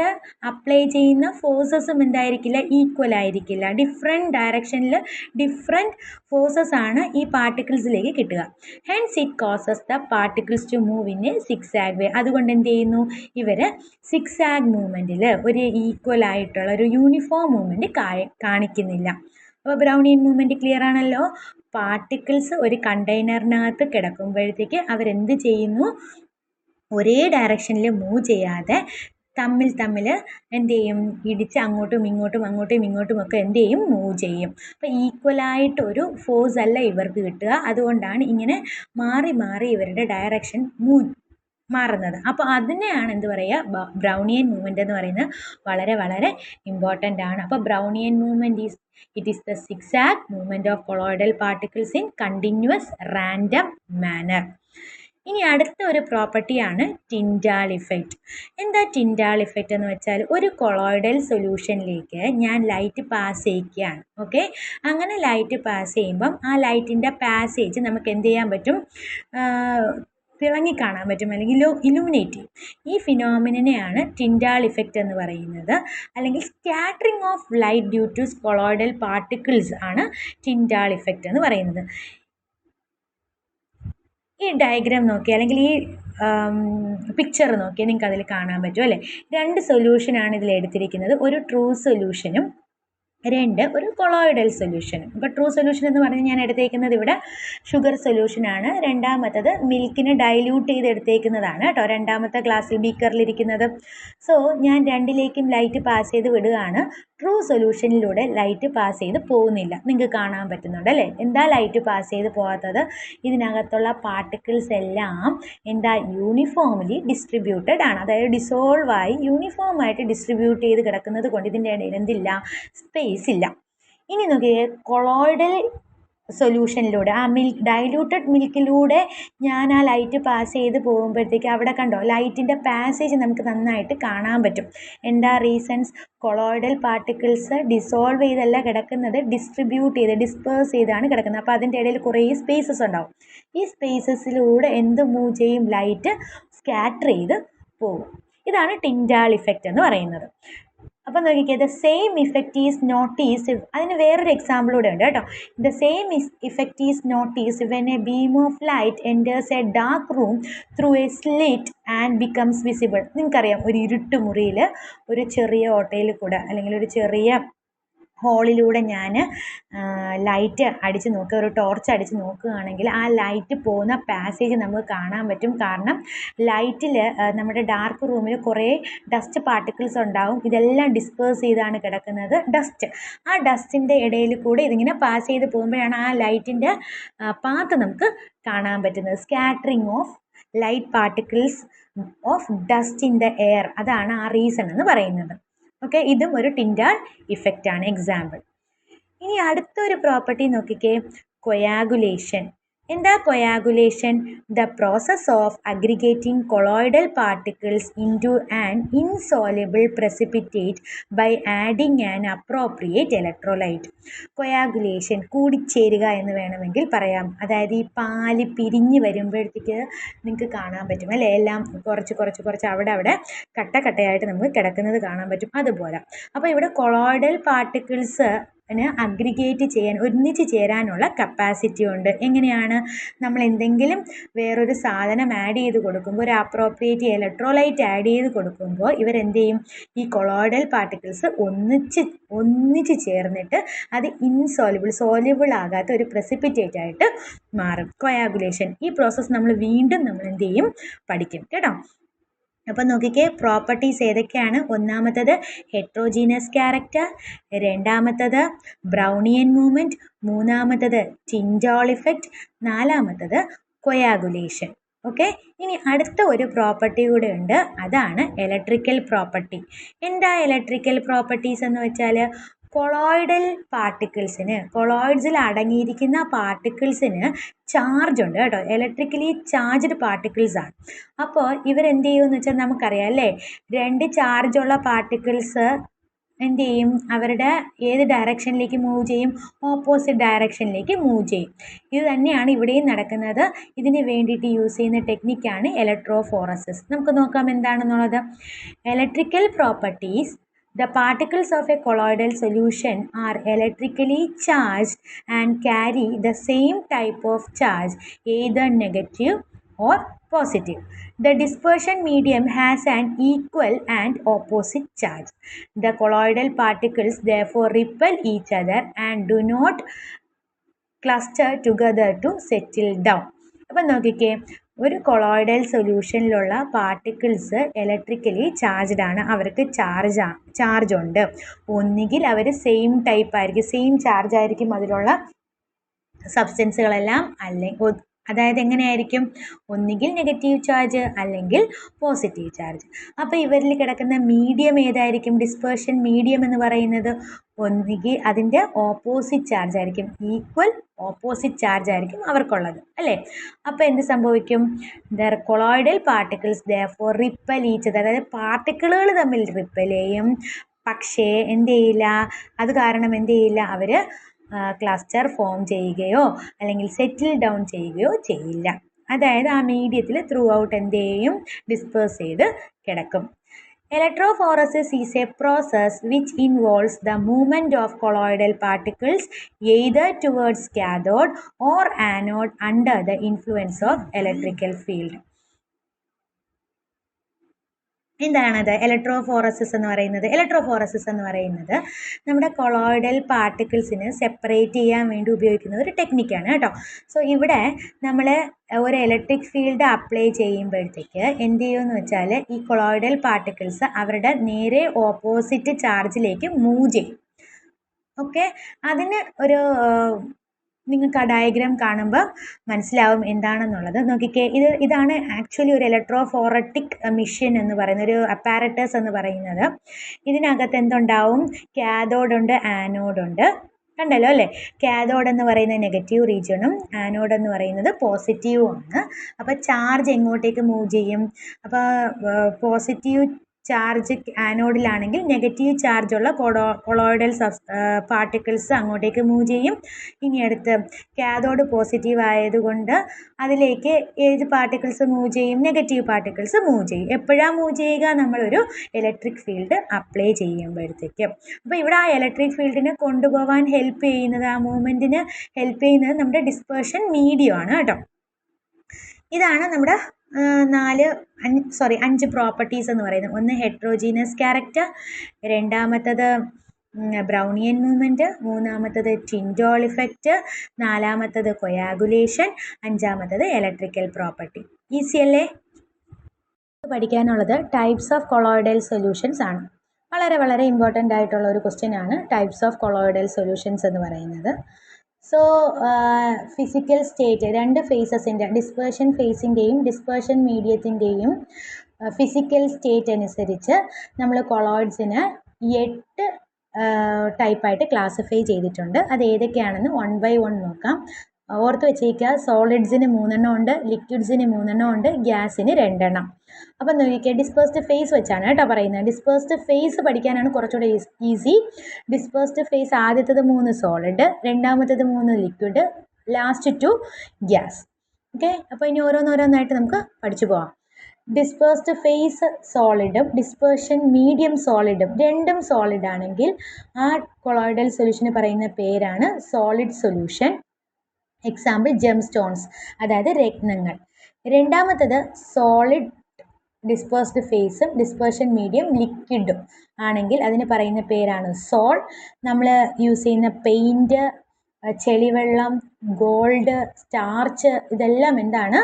അപ്ലൈ ചെയ്യുന്ന ഫോഴ്സസും എന്തായിരിക്കില്ല, ഈക്വൽ ആയിരിക്കില്ല. ഡിഫറെൻറ്റ് ഡയറക്ഷനിൽ ഡിഫറെൻറ്റ് ഫോഴ്സസ് ആണ് ഈ പാർട്ടിക്കിൾസിലേക്ക് കിട്ടുക. Hence it causes the particles to move in a zigzag way. അതുകൊണ്ട് എന്ത് ചെയ്യുന്നു, ഇവർ സിക്സാഗ് മൂവ്മെൻറ്റിൽ ഒരു ഈക്വൽ ആയിട്ടുള്ള ഒരു യൂണിഫോം മൂവ്മെൻറ്റ് കാണിക്കുന്നില്ല. അപ്പോൾ ബ്രൗണിയൻ മൂവ്മെൻറ്റ് ക്ലിയർ ആണല്ലോ. പാർട്ടിക്കിൾസ് ഒരു കണ്ടെയ്നറിനകത്ത് കിടക്കുമ്പോഴത്തേക്ക് അവരെന്ത് ചെയ്യുന്നു, ഒരേ ഡയറക്ഷനിൽ മൂവ് ചെയ്യാതെ തമ്മിൽ എന്ത് ചെയ്യും, ഇടിച്ച് അങ്ങോട്ടും ഇങ്ങോട്ടും ഒക്കെ എന്ത് ചെയ്യും, മൂവ് ചെയ്യും. അപ്പോൾ ഈക്വലായിട്ടൊരു ഫോഴ്സ് അല്ല ഇവർക്ക് കിട്ടുക. അതുകൊണ്ടാണ് ഇങ്ങനെ മാറി ഇവരുടെ ഡയറക്ഷൻ മാറുന്നത്. അപ്പോൾ അതിനെയാണ് എന്ത് പറയുക, ബ്രൗണിയൻ മൂവ്മെൻറ്റ് എന്ന് പറയുന്നത്. വളരെ ഇമ്പോർട്ടൻ്റ് ആണ്. അപ്പോൾ Brownian movement it is the zigzag movement of colloidal particles in continuous random manner. ഇനി അടുത്ത ഒരു പ്രോപ്പർട്ടിയാണ് ടിൻഡാൽ ഇഫക്റ്റ്. എന്താ ടിൻഡാൽ ഇഫക്റ്റ് എന്ന് വെച്ചാൽ, ഒരു കൊളോയിഡൽ സൊല്യൂഷനിലേക്ക് ഞാൻ ലൈറ്റ് പാസ് ചെയ്യിക്കുകയാണ്. ഓക്കെ, അങ്ങനെ ലൈറ്റ് പാസ് ചെയ്യുമ്പം ആ ലൈറ്റിൻ്റെ പാസേജ് നമുക്ക് എന്ത് ചെയ്യാൻ പറ്റും, തിളങ്ങി കാണാൻ പറ്റും, അല്ലെങ്കിൽ ഇലുമിനേറ്റ് ചെയ്യും. ഈ ഫിനോമിനനെയാണ് ടിൻഡാൽ ഇഫക്റ്റ് എന്ന് പറയുന്നത്. അല്ലെങ്കിൽ scattering of light due to colloidal particles ആണ് ടിൻഡാൽ ഇഫക്റ്റ് എന്ന് പറയുന്നത്. ഈ ഡയഗ്രാം നോക്കി, അല്ലെങ്കിൽ ഈ പിക്ചർ നോക്കിയാൽ നിങ്ങൾക്ക് അതിൽ കാണാൻ പറ്റും അല്ലേ. 2 സൊല്യൂഷനാണ് ഇതിൽ എടുത്തിരിക്കുന്നത്. ഒരു ട്രൂ സൊല്യൂഷനും 2 ഒരു കൊളോയിഡൽ സൊല്യൂഷനും. ഇപ്പോൾ ട്രൂ സൊല്യൂഷൻ എന്ന് പറഞ്ഞാൽ ഞാൻ എടുത്തേക്കുന്നത് ഇവിടെ ഷുഗർ സൊല്യൂഷനാണ്. രണ്ടാമത്തത് മിൽക്കിന് ഡൈല്യൂട്ട് ചെയ്ത് എടുത്തേക്കുന്നതാണ് കേട്ടോ, രണ്ടാമത്തെ ഗ്ലാസ്സിൽ ബീക്കറിലിരിക്കുന്നത്. സോ ഞാൻ രണ്ടിലേക്കും ലൈറ്റ് പാസ് ചെയ്ത് വിടുകയാണ്. ട്രൂ സൊല്യൂഷനിലൂടെ ലൈറ്റ് പാസ് ചെയ്ത് പോകുന്നില്ല. നിങ്ങൾക്ക് കാണാൻ പറ്റുന്നുണ്ട് അല്ലേ. എന്താ ലൈറ്റ് പാസ് ചെയ്ത് പോകാത്തത്, ഇതിനകത്തുള്ള പാർട്ടിക്കിൾസ് എല്ലാം എന്താ യൂണിഫോംലി ഡിസ്ട്രിബ്യൂട്ടഡ് ആണ്. അതായത് ഡിസോൾവായി യൂണിഫോമായിട്ട് ഡിസ്ട്രിബ്യൂട്ട് ചെയ്ത് കിടക്കുന്നത് കൊണ്ട് ഇതിൻ്റെ ഇടയിൽ എന്തില്ല, സ്പേസ് ഇല്ല. ഇനി നോക്കിയേ, കൊളോയിഡൽ സൊല്യൂഷനിലൂടെ ആ ഡൈല്യൂട്ടഡ് മിൽക്കിലൂടെ ഞാൻ ആ ലൈറ്റ് പാസ് ചെയ്ത് പോകുമ്പോഴത്തേക്ക് അവിടെ കണ്ടോ ലൈറ്റിൻ്റെ പാസേജ് നമുക്ക് നന്നായിട്ട് കാണാൻ പറ്റും. എന്താ റീസൺസ്, കൊളോയിഡൽ പാർട്ടിക്കിൾസ് ഡിസോൾവ് ചെയ്തല്ല കിടക്കുന്നത്, ഡിസ്ട്രിബ്യൂട്ട് ചെയ്ത് ഡിസ്പേഴ്സ് ചെയ്താണ് കിടക്കുന്നത്. അപ്പോൾ അതിൻ്റെ ഇടയിൽ കുറേ സ്പേസസ് ഉണ്ടാവും. ഈ സ്പേസസിലൂടെ എന്ത് മൂവ് ചെയ്യും, ലൈറ്റ് സ്കാറ്റർ ചെയ്ത് പോകും. ഇതാണ് ടിൻഡാൽ ഇഫക്റ്റ് എന്ന് പറയുന്നത്. അപ്പോൾ നോക്കിക്കേ, the same effect is noticed. അതിന് വേറൊരു എക്സാമ്പിൾ കൂടെ ഉണ്ട് കേട്ടോ. The same effect is noticed when A beam of light enters A dark room through A slit and becomes visible. നിങ്ങൾക്കറിയാം, ഒരു ഇരുട്ട് മുറിയിൽ ഒരു ചെറിയ ഓട്ടയിൽ കൂടെ അല്ലെങ്കിൽ ഒരു ചെറിയ ഹോളിലൂടെ ഞാൻ ലൈറ്റ് അടിച്ച് നോക്കുക, ഒരു ടോർച്ച് അടിച്ച് നോക്കുകയാണെങ്കിൽ ആ ലൈറ്റ് പോകുന്ന പാസേജ് നമുക്ക് കാണാൻ പറ്റും. കാരണം ലൈറ്റിൽ നമ്മുടെ ഡാർക്ക് റൂമിൽ കുറേ ഡസ്റ്റ് പാർട്ടിക്കിൾസ് ഉണ്ടാവും. ഇതെല്ലാം ഡിസ്പേഴ്സ് ചെയ്താണ് കിടക്കുന്നത്, ഡസ്റ്റ്. ആ ഡസ്റ്റിൻ്റെ ഇടയിൽ കൂടെ ഇതിങ്ങനെ പാസ് ചെയ്ത് പോകുമ്പോഴാണ് ആ ലൈറ്റിൻ്റെ പാത്ത് നമുക്ക് കാണാൻ പറ്റുന്നത്. Scattering of light particles of dust in the air, അതാണ് ആ റീസൺ എന്ന് പറയുന്നത്. ഓക്കെ, ഇതും ഒരു ടിൻഡാൽ ഇഫക്റ്റ് ആണ് എക്സാമ്പിൾ. ഇനി അടുത്തൊരു പ്രോപ്പർട്ടി നോക്കിക്കേ, കൊയാഗുലേഷൻ. എന്താ coagulation? The process of aggregating colloidal particles into an insoluble precipitate by adding an appropriate electrolyte. Coagulation, കൂടിച്ചേരുക എന്ന് വേണമെങ്കിൽ പറയാം. അതായത് ഈ പാല് പിരിഞ്ഞ് വരുമ്പോഴത്തേക്ക് നിങ്ങൾക്ക് കാണാൻ പറ്റും അല്ലേ, എല്ലാം കുറച്ച് അവിടെ കട്ടയായിട്ട് നമുക്ക് കിടക്കുന്നത് കാണാൻ പറ്റും. അതുപോലെ അപ്പോൾ ഇവിടെ കൊളോയിഡൽ പാർട്ടിക്കിൾസ് അഗ്രിഗേറ്റ് ചെയ്യാൻ, ഒന്നിച്ച് ചേരാനുള്ള കപ്പാസിറ്റി ഉണ്ട്. എങ്ങനെയാണ്? നമ്മൾ എന്തെങ്കിലും വേറൊരു സാധനം ആഡ് ചെയ്ത് കൊടുക്കുമ്പോൾ, ഒരു അപ്രോപ്രിയേറ്റ് ഇലക്ട്രോലൈറ്റ് ആഡ് ചെയ്ത് കൊടുക്കുമ്പോൾ ഇവരെന്ത് ചെയ്യും? ഈ കൊളോയിഡൽ പാർട്ടിക്കിൾസ് ഒന്നിച്ച് ചേർന്നിട്ട് അത് സോല്യുബിൾ ആകാത്ത ഒരു പ്രസിപ്പിറ്റേറ്റ് ആയിട്ട് മാറും. കൊയാഗുലേഷൻ. ഈ പ്രോസസ്സ് നമ്മൾ എന്ത് ചെയ്യും? പഠിക്കും കേട്ടോ. അപ്പം നോക്കിക്കേ, പ്രോപ്പർട്ടീസ് ഏതൊക്കെയാണ്? ഒന്നാമത്തത് ഹെട്രോജീനസ് ക്യാരക്ടർ, രണ്ടാമത്തത് ബ്രൗണിയൻ മൂവ്മെൻറ്റ്, മൂന്നാമത്തത് ടിൻഡോൾ ഇഫക്റ്റ്, നാലാമത്തത് കൊയാഗുലേഷൻ. ഓക്കെ, ഇനി അടുത്ത ഒരു പ്രോപ്പർട്ടി കൂടെ ഉണ്ട്, അതാണ് ഇലക്ട്രിക്കൽ പ്രോപ്പർട്ടി. എന്താ ഇലക്ട്രിക്കൽ പ്രോപ്പർട്ടീസ് എന്ന് വെച്ചാൽ, കൊളോയിഡ്സിൽ അടങ്ങിയിരിക്കുന്ന പാർട്ടിക്കിൾസിന് ചാർജ് ഉണ്ട് കേട്ടോ. ഇലക്ട്രിക്കലി ചാർജ്ഡ് പാർട്ടിക്കിൾസ് ആണ്. അപ്പോൾ ഇവരെന്ത് ചെയ്യുമെന്ന് വെച്ചാൽ നമുക്കറിയാം അല്ലേ, 2 ചാർജുള്ള പാർട്ടിക്കിൾസ് എന്ത് ചെയ്യും? അവരുടെ ഏത് ഡയറക്ഷനിലേക്ക് മൂവ് ചെയ്യും? ഓപ്പോസിറ്റ് ഡയറക്ഷനിലേക്ക് മൂവ് ചെയ്യും. ഇത് തന്നെയാണ് ഇവിടെയും നടക്കുന്നത്. ഇതിന് വേണ്ടിയിട്ട് യൂസ് ചെയ്യുന്ന ടെക്നിക്കാണ് ഇലക്ട്രോഫോറസിസ്. നമുക്ക് നോക്കാം എന്താണെന്നുള്ളത്. Electrical properties. The particles of a colloidal solution are electrically charged and carry the same type of charge, either negative or positive. The dispersion medium has an equal and opposite charge. The colloidal particles therefore repel each other and do not cluster together to settle down. അപ്പം നോക്കിക്കേ, ഒരു colloidal സൊല്യൂഷനിലുള്ള particles electrically charged ആണ്. അവർക്ക് charge ഉണ്ട്. ഒന്നുകിൽ അവർ same type ആയിരിക്കും, same charge ആയിരിക്കും അതിലുള്ള സബ്സ്റ്റൻസുകളെല്ലാം. അതായത് എങ്ങനെയായിരിക്കും? ഒന്നുകിൽ നെഗറ്റീവ് ചാർജ് അല്ലെങ്കിൽ പോസിറ്റീവ് ചാർജ്. അപ്പോൾ ഇവരിൽ കിടക്കുന്ന മീഡിയം ഏതായിരിക്കും? ഡിസ്പേർഷൻ മീഡിയം എന്ന് പറയുന്നത് ഒന്നുകിൽ അതിൻ്റെ ഓപ്പോസിറ്റ് ചാർജ് ആയിരിക്കും, ഈക്വൽ ഓപ്പോസിറ്റ് ചാർജ് ആയിരിക്കും അവർക്കുള്ളത് അല്ലേ. അപ്പോൾ എന്ത് സംഭവിക്കും? Colloidal particles therefore ripple each other. അതായത് പാർട്ടിക്കിളുകൾ തമ്മിൽ റിപ്പൽ ചെയ്യും, പക്ഷേ എന്ത് ചെയ്യില്ല? അത് കാരണം എന്ത് ചെയ്യില്ല? അവർ ക്ലസ്റ്റർ ഫോം ചെയ്യുകയോ അല്ലെങ്കിൽ സെറ്റിൽ ഡൗൺ ചെയ്യുകയോ ചെയ്യില്ല. അതായത് ആ മീഡിയത്തിൽ ത്രൂ ഔട്ട് എന്ത് ചെയ്യും? ഡിസ്പേഴ്സ് ചെയ്ത് കിടക്കും. Electrophoresis is a process which involves the movement of colloidal particles either towards cathode or anode under the influence of electrical field. എന്താണത് ഇലക്ട്രോഫോറസിസ് എന്ന് പറയുന്നത്? ഇലക്ട്രോഫോറസിസ് എന്ന് പറയുന്നത് നമ്മുടെ കൊളോയിഡൽ പാർട്ടിക്കിൾസിന് സെപ്പറേറ്റ് ചെയ്യാൻ വേണ്ടി ഉപയോഗിക്കുന്ന ഒരു ടെക്നിക്കാണ് കേട്ടോ. സോ ഇവിടെ നമ്മൾ ഒരു ഇലക്ട്രിക് ഫീൽഡ് അപ്ലൈ ചെയ്യുമ്പോഴത്തേക്ക് എന്ത് ചെയ്യുമെന്ന് വെച്ചാൽ, ഈ കൊളോയിഡൽ പാർട്ടിക്കിൾസ് അവരുടെ നേരെ ഓപ്പോസിറ്റ് ചാർജിലേക്ക് മൂവ് ചെയ്യും. ഓക്കെ, അതിന് ഒരു നിങ്ങൾക്ക് ആ ഡയഗ്രാം കാണുമ്പോൾ മനസ്സിലാവും എന്താണെന്നുള്ളത്. നോക്കിക്കേ, ഇതാണ് ആക്ച്വലി ഒരു ഇലക്ട്രോഫോററ്റിക് മെഷീൻ എന്ന് പറയുന്ന ഒരു അപ്പാരറ്റസ് എന്ന് പറയുന്നത്. ഇതിനകത്ത് എന്തുണ്ടാവും? കാഥോഡുണ്ട്, ആനോഡുണ്ട്. കണ്ടല്ലോ അല്ലേ? കാഥോഡ് എന്ന് പറയുന്നത് നെഗറ്റീവ് റീജിയണും ആനോഡ് എന്ന് പറയുന്നത് പോസിറ്റീവും ആണ്. അപ്പോൾ ചാർജ് എങ്ങോട്ടേക്ക് മൂവ് ചെയ്യും? അപ്പോൾ പോസിറ്റീവ് ചാർജ് ആനോഡിലാണെങ്കിൽ നെഗറ്റീവ് ചാർജുള്ള കൊളോയിഡൽ പാർട്ടിക്കിൾസ് അങ്ങോട്ടേക്ക് മൂവ് ചെയ്യും. ഇനി അടുത്ത് കാഥോഡ് പോസിറ്റീവ് ആയതുകൊണ്ട് അതിലേക്ക് ഏത് പാർട്ടിക്കിൾസ് മൂവ് ചെയ്യും? നെഗറ്റീവ് പാർട്ടിക്കിൾസ് മൂവ് ചെയ്യും. എപ്പോഴാണ് മൂവ് ചെയ്യുക? നമ്മളൊരു ഇലക്ട്രിക് ഫീൽഡ് അപ്ലൈ ചെയ്യുമ്പോഴത്തേക്കും. അപ്പോൾ ഇവിടെ ആ ഇലക്ട്രിക് ഫീൽഡിനെ കൊണ്ടുപോകാൻ ഹെൽപ്പ് ചെയ്യുന്നത്, ആ മൂവ്മെൻറ്റിന് ഹെൽപ്പ് ചെയ്യുന്നത് നമ്മുടെ ഡിസ്പേർഷൻ മീഡിയമാണ് കേട്ടോ. ഇതാണ് നമ്മുടെ 5 പ്രോപ്പർട്ടീസ് എന്ന് പറയുന്നത്. ഒന്ന് ഹെട്രോജീനസ് ക്യാരക്ടർ, രണ്ടാമത്തത് ബ്രൗണിയൻ മൂവ്മെൻറ്റ്, മൂന്നാമത്തത് ടിൻഡോൾ ഇഫക്റ്റ്, നാലാമത്തത് കൊയാഗുലേഷൻ, അഞ്ചാമത്തത് ഇലക്ട്രിക്കൽ പ്രോപ്പർട്ടി. ഈസി അല്ലേ? പഠിക്കാനുള്ളത് ടൈപ്സ് ഓഫ് കൊളോയിഡൽ സൊല്യൂഷൻസ് ആണ്. വളരെ വളരെ ഇമ്പോർട്ടൻ്റ് ആയിട്ടുള്ള ഒരു ക്വസ്റ്റ്യൻ ആണ് ടൈപ്സ് ഓഫ് കൊളോയിഡൽ സൊല്യൂഷൻസ് എന്ന് പറയുന്നത്. സോ ഫിസിക്കൽ സ്റ്റേറ്റ്, 2 ഫേസസിൻ്റെ, ഡിസ്പേർഷൻ ഫേസിൻ്റെയും ഡിസ്പേർഷൻ മീഡിയത്തിൻ്റെയും ഫിസിക്കൽ സ്റ്റേറ്റ് അനുസരിച്ച് നമ്മൾ കൊളോയിഡ്സിന് 8 ടൈപ്പായിട്ട് ക്ലാസിഫൈ ചെയ്തിട്ടുണ്ട്. അത് ഏതൊക്കെയാണെന്ന് 1 by 1 നോക്കാം. ഓർത്ത് വെച്ചേക്കുക, സോളിഡ്സിന് 3 എണ്ണം ഉണ്ട്, ലിക്വിഡ്സിന് 3 എണ്ണം ഉണ്ട്, ഗ്യാസിന് 2 എണ്ണം. അപ്പം നോക്കിക്കുക, ഡിസ്പേഴ്സ്ഡ് ഫേസ് വെച്ചാണ് കേട്ടോ പറയുന്നത്. ഡിസ്പേഴ്സ്ഡ് ഫേസ് പഠിക്കാനാണ് കുറച്ചുകൂടെ ഈസി. ഡിസ്പേഴ്സ്ഡ് ഫേസ് ആദ്യത്തത് 3 സോളിഡ്, രണ്ടാമത്തത് 3 ലിക്വിഡ്, ലാസ്റ്റ് 2 ഗ്യാസ്. ഓക്കെ, അപ്പോൾ ഇനി ഓരോന്നോരോന്നായിട്ട് നമുക്ക് പഠിച്ചു പോകാം. ഡിസ്പേഴ്സ്ഡ് ഫേസ് സോളിഡും ഡിസ്പേർഷൻ മീഡിയം സോളിഡും രണ്ടും സോളിഡ് ആണെങ്കിൽ ആ കൊളോയിഡൽ സൊല്യൂഷന് പറയുന്ന പേരാണ് solid solution. Example gem stones, അതായത് രത്നങ്ങൾ. രണ്ടാമത്തത് സോളിഡ് ഡിസ്പേഴ്സ്ഡ് ഫേസും ഡിസ്പേർഷൻ മീഡിയം ലിക്വിഡും ആണെങ്കിൽ അതിന് പറയുന്ന പേരാണ് സോൾ. നമ്മൾ യൂസ് ചെയ്യുന്ന പെയിൻറ്റ്, ചെളിവെള്ളം, ഗോൾഡ്, സ്റ്റാർച്ച്, ഇതെല്ലാം എന്താണ്?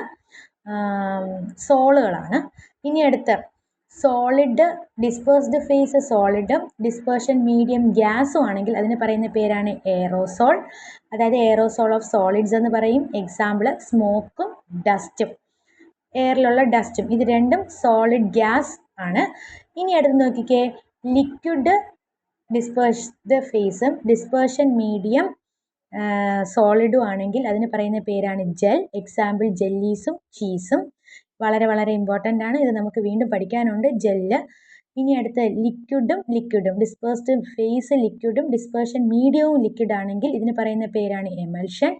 സോളുകളാണ്. ഇനി അടുത്ത സോളിഡ് ഡിസ്പേഴ്സ്ഡ് ഫേസ് സോളിഡും ഡിസ്പേർഷൻ മീഡിയം ഗ്യാസും ആണെങ്കിൽ അതിന് പറയുന്ന പേരാണ് എയറോസോൾ, അതായത് എയറോസോൾ ഓഫ് സോളിഡ്സ് എന്ന് പറയും. എക്സാമ്പിൾ സ്മോക്കും ഡസ്റ്റും, എയറിലുള്ള ഡസ്റ്റും, ഇത് രണ്ടും സോളിഡ് ഗ്യാസ് ആണ്. ഇനി അടുത്ത് നോക്കിക്കേ, ലിക്വിഡ് ഡിസ്പേഴ്സ്ഡ് ഫേസും ഡിസ്പേർഷൻ മീഡിയം സോളിഡും ആണെങ്കിൽ അതിന് പറയുന്ന പേരാണ് ജെൽ. എക്സാമ്പിൾ ജെല്ലീസും ചീസും. വളരെ വളരെ ഇമ്പോർട്ടൻ്റ് ആണ്, ഇത് നമുക്ക് വീണ്ടും പഠിക്കാനുണ്ട് ജെല്ല്. ഇനി അടുത്ത ലിക്വിഡും ഡിസ്പേഴ്സ്ഡ് ഫേസ് ലിക്വിഡും ഡിസ്പേർഷൻ മീഡിയവും ലിക്വിഡ് ആണെങ്കിൽ ഇതിന് പറയുന്ന പേരാണ് എമൽഷൻ.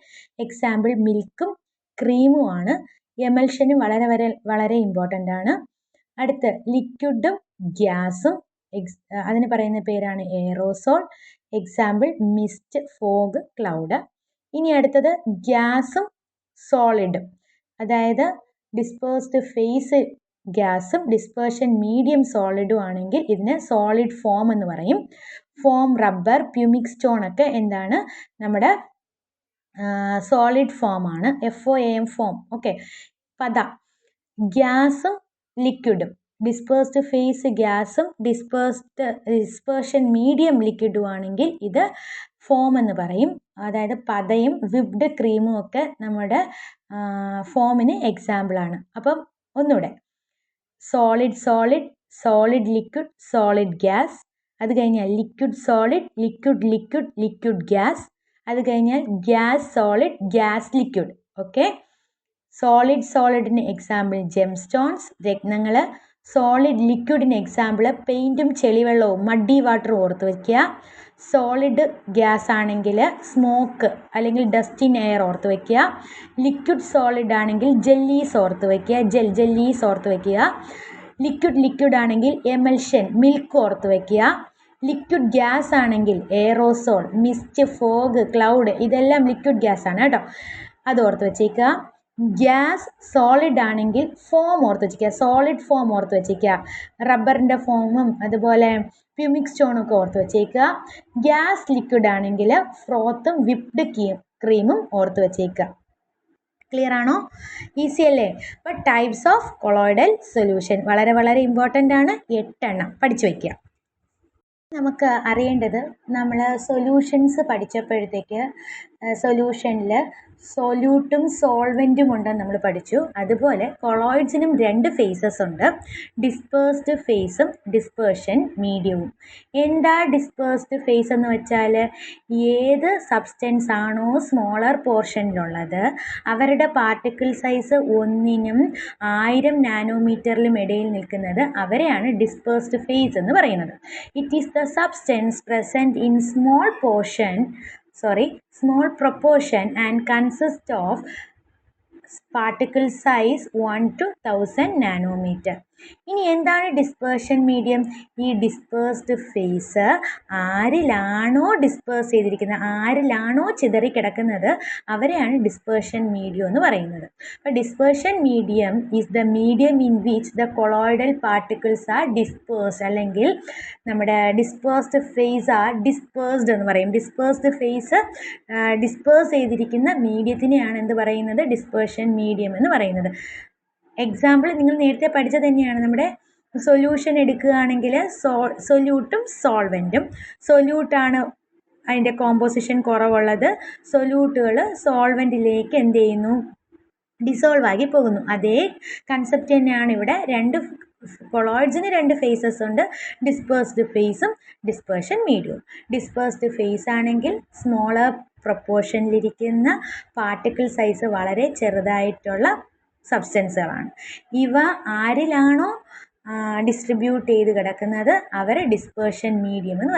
എക്സാമ്പിൾ മിൽക്കും ക്രീമും ആണ്. എമൽഷനും വളരെ വളരെ ഇമ്പോർട്ടൻ്റ് ആണ്. അടുത്ത് ലിക്വിഡും ഗ്യാസും, അതിന് പറയുന്ന പേരാണ് aerosol. Example mist, fog, cloud. ഇനി അടുത്തത് ഗ്യാസും സോളിഡും, അതായത് ഡിസ്പേഴ്സ്ഡ് ഫേസ് ഗ്യാസും ഡിസ്പേർഷൻ മീഡിയം സോളിഡും ആണെങ്കിൽ ഇതിന് സോളിഡ് ഫോം എന്ന് പറയും. ഫോം, റബ്ബർ, പ്യൂമിക് സ്റ്റോൺ ഒക്കെ എന്താണ്? നമ്മുടെ സോളിഡ് ഫോം ആണ്. FOAM form. ഓക്കെ. പദ ഗ്യാസും ലിക്വിഡും, ഡിസ്പേഴ്സ്ഡ് ഫേസ് ഗ്യാസും ഡിസ്പേർഷൻ മീഡിയം ലിക്വിഡും ആണെങ്കിൽ ഇത് ഫോം എന്ന് പറയും. അതായത് പതയും വിപ്ഡ് ക്രീമും ഒക്കെ നമ്മുടെ ഫോമിന് എക്സാമ്പിളാണ്. അപ്പം ഒന്നുകൂടെ, solid solid, solid liquid, solid gas. അത് കഴിഞ്ഞാൽ liquid solid, liquid liquid, liquid gas. അത് കഴിഞ്ഞാൽ gas solid, gas liquid. Okay. സോളിഡിന് എക്സാമ്പിൾ ജെം സ്റ്റോൺസ്, രത്നങ്ങൾ. സോളിഡ് ലിക്വിഡിന് എക്സാമ്പിൾ പെയിൻറ്റും ചെളിവെള്ളവും, മഡി വാട്ടറും ഓർത്ത് വയ്ക്കുക. സോളിഡ് ഗ്യാസ് ആണെങ്കിൽ സ്മോക്ക് അല്ലെങ്കിൽ ഡസ്റ്റ് ഇൻ എയർ ഓർത്ത് വയ്ക്കുക. ലിക്വിഡ് സോളിഡ് ആണെങ്കിൽ ജെല്ലീസ് ഓർത്ത് വയ്ക്കുക, ജെല്ലീസ് ഓർത്ത് വയ്ക്കുക. ലിക്വിഡ് ആണെങ്കിൽ എമൽഷൻ, മിൽക്ക് ഓർത്ത് വയ്ക്കുക. ലിക്വിഡ് ഗ്യാസ് ആണെങ്കിൽ എയറോസോൾ, മിസ്റ്റ്, ഫോഗ്, ക്ലൗഡ്, ഇതെല്ലാം ലിക്വിഡ് ഗ്യാസ് ആണ് കേട്ടോ, അത് ഓർത്ത് വെച്ചേക്കുക. ഗ്യാസ് സോളിഡ് ആണെങ്കിൽ ഫോം ഓർത്ത് വെച്ചിരിക്കുക, സോളിഡ് ഫോം ഓർത്ത് വെച്ചിരിക്കുക. റബ്ബറിൻ്റെ ഫോമും അതുപോലെ പ്യൂമിക് സ്റ്റോണും ഒക്കെ ഓർത്ത് വെച്ചേക്കുക. ഗ്യാസ് ലിക്വിഡ് ആണെങ്കിൽ ഫ്രോത്തും വിപ്ഡ് ക്രീമും ഓർത്ത് വെച്ചേക്കുക. ക്ലിയർ ആണോ? ഈസി അല്ലേ? അപ്പോൾ ടൈപ്സ് ഓഫ് കൊളോയിഡൽ സൊല്യൂഷൻ വളരെ വളരെ ഇമ്പോർട്ടൻ്റ് ആണ്. 8 എണ്ണം പഠിച്ചു വയ്ക്കുക. നമുക്ക് അറിയേണ്ടത്, നമ്മൾ സൊല്യൂഷൻസ് പഠിച്ചപ്പോഴത്തേക്ക് സൊല്യൂഷനിൽ സൊല്യൂട്ടും സോൾവെൻറ്റും ഉണ്ടെന്ന് നമ്മൾ പഠിച്ചു. അതുപോലെ കൊളോയിഡ്സിനും 2 ഫേസസ് ഉണ്ട്, ഡിസ്പേഴ്സ്ഡ് ഫേസും ഡിസ്പേർഷൻ മീഡിയവും. എന്താ ഡിസ്പേഴ്സ്ഡ് ഫേസ് എന്ന് വെച്ചാൽ ഏത് സബ്സ്റ്റൻസ് ആണോ സ്മോളർ പോർഷനിലുള്ളത് അവരുടെ പാർട്ടിക്കിൾ സൈസ് 1-നും 1000 നാനോമീറ്ററിലും ഇടയിൽ നിൽക്കുന്നത് അവരെയാണ് ഡിസ്പേഴ്സ്ഡ് ഫേസ് എന്ന് പറയുന്നത്. It is the substance present in small proportion and consists of particle size 1 to 1000 nanometre. ഇനി എന്താണ് ഡിസ്പേർഷൻ മീഡിയം? ഈ ഡിസ്പേഴ്സ്ഡ് ഫേസ് ആരിലാണോ ഡിസ്പേഴ്സ് ചെയ്തിരിക്കുന്നത്, ആരിലാണോ ചിതറിക്കിടക്കുന്നത് അവരെയാണ് ഡിസ്പേർഷൻ മീഡിയം എന്ന് പറയുന്നത്. അപ്പോൾ dispersion medium is the medium in which the colloidal particles are dispersed, അല്ലെങ്കിൽ നമ്മുടെ ഡിസ്പേഴ്സ്ഡ് ഫേസ് ആർ ഡിസ്പേഴ്സ്ഡ് എന്ന് പറയും. ഡിസ്പേഴ്സ്ഡ് ഫേസ് ഡിസ്പേഴ്സ് ചെയ്തിരിക്കുന്ന മീഡിയത്തിനെയാണ് എന്ത് പറയുന്നത്? ഡിസ്പേർഷൻ മീഡിയം എന്ന് പറയുന്നത്. എക്സാമ്പിൾ നിങ്ങൾ നേരത്തെ പഠിച്ചത് തന്നെയാണ്. നമ്മുടെ സൊല്യൂഷൻ എടുക്കുകയാണെങ്കിൽ സൊല്യൂട്ടും സോൾവെൻറ്റും. സൊല്യൂട്ടാണ് അതിൻ്റെ കോമ്പോസിഷൻ കുറവുള്ളത്, സൊല്യൂട്ടുകൾ സോൾവെൻറ്റിലേക്ക് എന്ത് ചെയ്യുന്നു? ഡിസോൾവ് ആക്കി പോകുന്നു. അതേ കൺസെപ്റ്റ് തന്നെയാണ് ഇവിടെ. കൊളോയിഡ്സിന് 2 ഫേസസ് ഉണ്ട്, ഡിസ്പേഴ്സ്ഡ് ഫേസും ഡിസ്പേർഷൻ മീഡിയവും. ഡിസ്പേഴ്സ്ഡ് ഫേസ് ആണെങ്കിൽ സ്മോളർ പ്രൊപ്പോർഷനിലിരിക്കുന്ന പാർട്ടിക്കിൾ സൈസ് വളരെ ചെറുതായിട്ടുള്ള സബ്സ്റ്റൻസുകളാണ്. ഇവ ആരിലാണോ ഡിസ്ട്രിബ്യൂട്ട് ചെയ്ത് കിടക്കുന്നത് അവരെ ഡിസ്പേർഷൻ മീഡിയം എന്ന്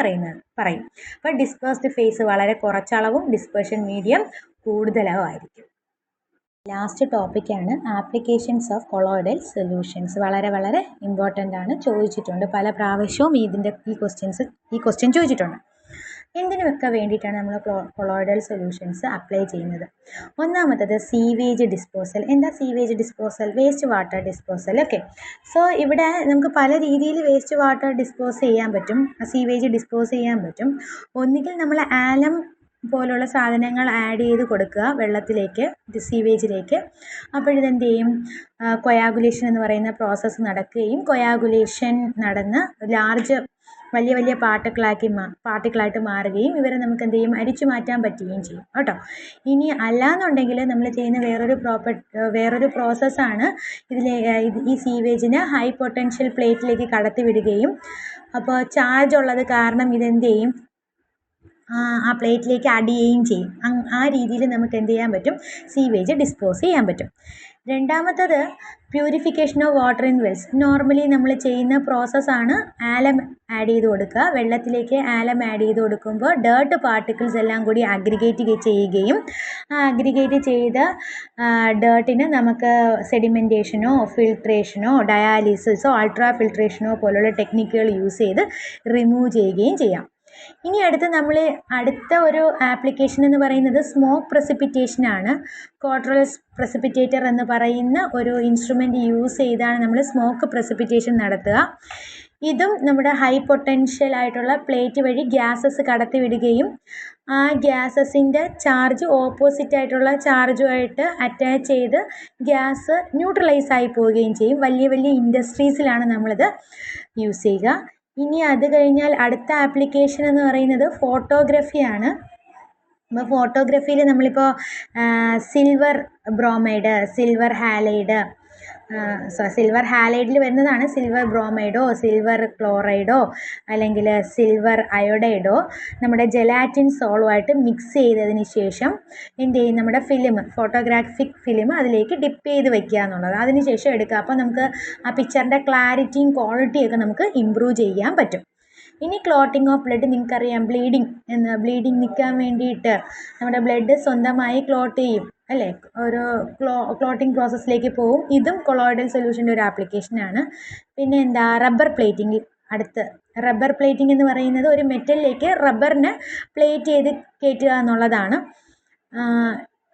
പറയും. അപ്പോൾ ഡിസ്പേഴ്സ്ഡ് ഫേസ് വളരെ കുറച്ചളവും ഡിസ്പേർഷൻ മീഡിയം കൂടുതലവും ആയിരിക്കും. ലാസ്റ്റ് ടോപ്പിക്കാണ് ആപ്ലിക്കേഷൻസ് ഓഫ് കൊളോയിഡൽ സൊല്യൂഷൻസ്. വളരെ വളരെ ഇമ്പോർട്ടൻ്റ് ആണ്, ചോദിച്ചിട്ടുണ്ട് പല പ്രാവശ്യവും ഈ ക്വസ്റ്റ്യൻ ചോദിച്ചിട്ടുണ്ട്. എന്തിനൊക്കെ വേണ്ടിയിട്ടാണ് നമ്മൾ കൊളോയിഡൽ സൊല്യൂഷൻസ് അപ്ലൈ ചെയ്യുന്നത്? ഒന്നാമത്തത് സീവേജ് ഡിസ്പോസൽ. എന്താ sewage disposal? Waste water disposal. Okay, so ഇവിടെ നമുക്ക് പല രീതിയിൽ വേസ്റ്റ് വാട്ടർ ഡിസ്പോസ് ചെയ്യാൻ പറ്റും, സീവേജ് ഡിസ്പോസ് ചെയ്യാൻ പറ്റും. ഒന്നുകിൽ നമ്മൾ ആലം പോലുള്ള സാധനങ്ങൾ ആഡ് ചെയ്ത് കൊടുക്കുക വെള്ളത്തിലേക്ക്, സീവേജിലേക്ക്. അപ്പോഴിതെന്ത് ചെയ്യും? കൊയാഗുലേഷൻ എന്ന് പറയുന്ന പ്രോസസ്സ് നടക്കുകയും കൊയാഗുലേഷൻ നടന്ന് വലിയ വലിയ പാർട്ടിക്കിളായിട്ട് മാറുകയും ഇവരെ നമുക്ക് എന്ത് ചെയ്യും? അരിച്ചു മാറ്റാൻ പറ്റുകയും ചെയ്യും കേട്ടോ. ഇനി അല്ലാന്നുണ്ടെങ്കിൽ നമ്മൾ ചെയ്യുന്ന വേറൊരു പ്രോസസ്സാണ് ഈ സീവേജിനെ ഹൈ പൊട്ടൻഷ്യൽ പ്ലേറ്റിലേക്ക് കടത്തി വിടുകയും, അപ്പോൾ ചാർജ് ഉള്ളത് കാരണം ഇതെന്ത് ചെയ്യും? ആ പ്ലേറ്റിലേക്ക് അടിയുകയും ചെയ്യും. ആ രീതിയിൽ നമുക്ക് എന്ത് ചെയ്യാൻ പറ്റും? സീവേജ് ഡിസ്പോസ് ചെയ്യാൻ പറ്റും. രണ്ടാമത്തത് purification of water in Wells. Normally നമ്മൾ ചെയ്യുന്ന പ്രോസസ്സാണ് ആലം ആഡ് ചെയ്ത് കൊടുക്കുക. വെള്ളത്തിലേക്ക് ആലം ആഡ് ചെയ്ത് കൊടുക്കുമ്പോൾ ഡേർട്ട് പാർട്ടിക്കിൾസ് എല്ലാം കൂടി അഗ്രിഗേറ്റ് ചെയ്യുകയും ആ അഗ്രിഗേറ്റ് ചെയ്ത ഡേർട്ടിന് നമുക്ക് സെഡിമെൻറ്റേഷനോ ഫിൽട്രേഷനോ ഡയാലിസിസോ അൾട്രാ ഫിൽട്രേഷനോ പോലുള്ള ടെക്നിക്കുകൾ യൂസ് ചെയ്ത് റിമൂവ് ചെയ്യുകയും ചെയ്യാം. ഇനി അടുത്ത ഒരു ആപ്ലിക്കേഷൻ എന്ന് പറയുന്നത് സ്മോക്ക് പ്രസിപ്പിറ്റേഷനാണ്. കോട്രൽസ് പ്രസിപ്പിറ്റേറ്റർ എന്ന് പറയുന്ന ഒരു ഇൻസ്ട്രുമെൻ്റ് യൂസ് ചെയ്താണ് നമ്മൾ സ്മോക്ക് പ്രസിപ്പിറ്റേഷൻ നടത്തുക. ഇതും നമ്മുടെ ഹൈ പൊട്ടൻഷ്യൽ ആയിട്ടുള്ള പ്ലേറ്റ് വഴി ഗ്യാസസ് കടത്തി വിടുകയും ആ ഗ്യാസസിൻ്റെ ചാർജ് ഓപ്പോസിറ്റ് ആയിട്ടുള്ള ചാർജുമായിട്ട് അറ്റാച്ച് ചെയ്ത് ഗ്യാസ് ന്യൂട്രലൈസ് ആയി പോവുകയും ചെയ്യും. വലിയ വലിയ ഇൻഡസ്ട്രീസിലാണ് നമ്മളിത് യൂസ് ചെയ്യുക. ഇനി അത് കഴിഞ്ഞാൽ അടുത്ത ആപ്ലിക്കേഷൻ എന്ന് പറയുന്നത് ഫോട്ടോഗ്രഫിയാണ്. അപ്പോൾ ഫോട്ടോഗ്രഫിയിൽ നമ്മളിപ്പോൾ സിൽവർ ബ്രോമൈഡ്, സിൽവർ ഹാലൈഡിൽ വരുന്നതാണ് സിൽവർ ബ്രോമൈഡോ സിൽവർ ക്ലോറൈഡോ അല്ലെങ്കിൽ സിൽവർ അയോഡൈഡോ നമ്മുടെ ജെലാറ്റിൻ സോളുമായിട്ട് മിക്സ് ചെയ്തതിന് ശേഷം എന്ത് ചെയ്യും? നമ്മുടെ ഫോട്ടോഗ്രാഫിക് ഫിലിം അതിലേക്ക് ഡിപ്പ് ചെയ്ത് വയ്ക്കുക എന്നുള്ളത്. അതിന് ശേഷം എടുക്കുക. അപ്പോൾ നമുക്ക് ആ പിക്ചറിൻ്റെ ക്ലാരിറ്റിയും ക്വാളിറ്റിയൊക്കെ നമുക്ക് ഇമ്പ്രൂവ് ചെയ്യാൻ പറ്റും. ഇനി ക്ലോട്ടിംഗ് ഓഫ് ബ്ലഡ്. നിങ്ങൾക്കറിയാം ബ്ലീഡിങ് നിൽക്കാൻ വേണ്ടിയിട്ട് നമ്മുടെ ബ്ലഡ് സ്വന്തമായി ക്ലോട്ട് ചെയ്യും അല്ലേ? ഒരു ക്ലോട്ടിംഗ് പ്രോസസ്സിലേക്ക് പോകും. ഇതും കൊളോയിഡൽ സൊല്യൂഷൻ്റെ ഒരു ആപ്ലിക്കേഷനാണ്. പിന്നെ എന്താ? Rubber plating. റബ്ബർ പ്ലേറ്റിംഗ് എന്ന് പറയുന്നത് ഒരു മെറ്റലിലേക്ക് റബ്ബറിനെ പ്ലേറ്റ് ചെയ്ത് കയറ്റുക എന്നുള്ളതാണ്.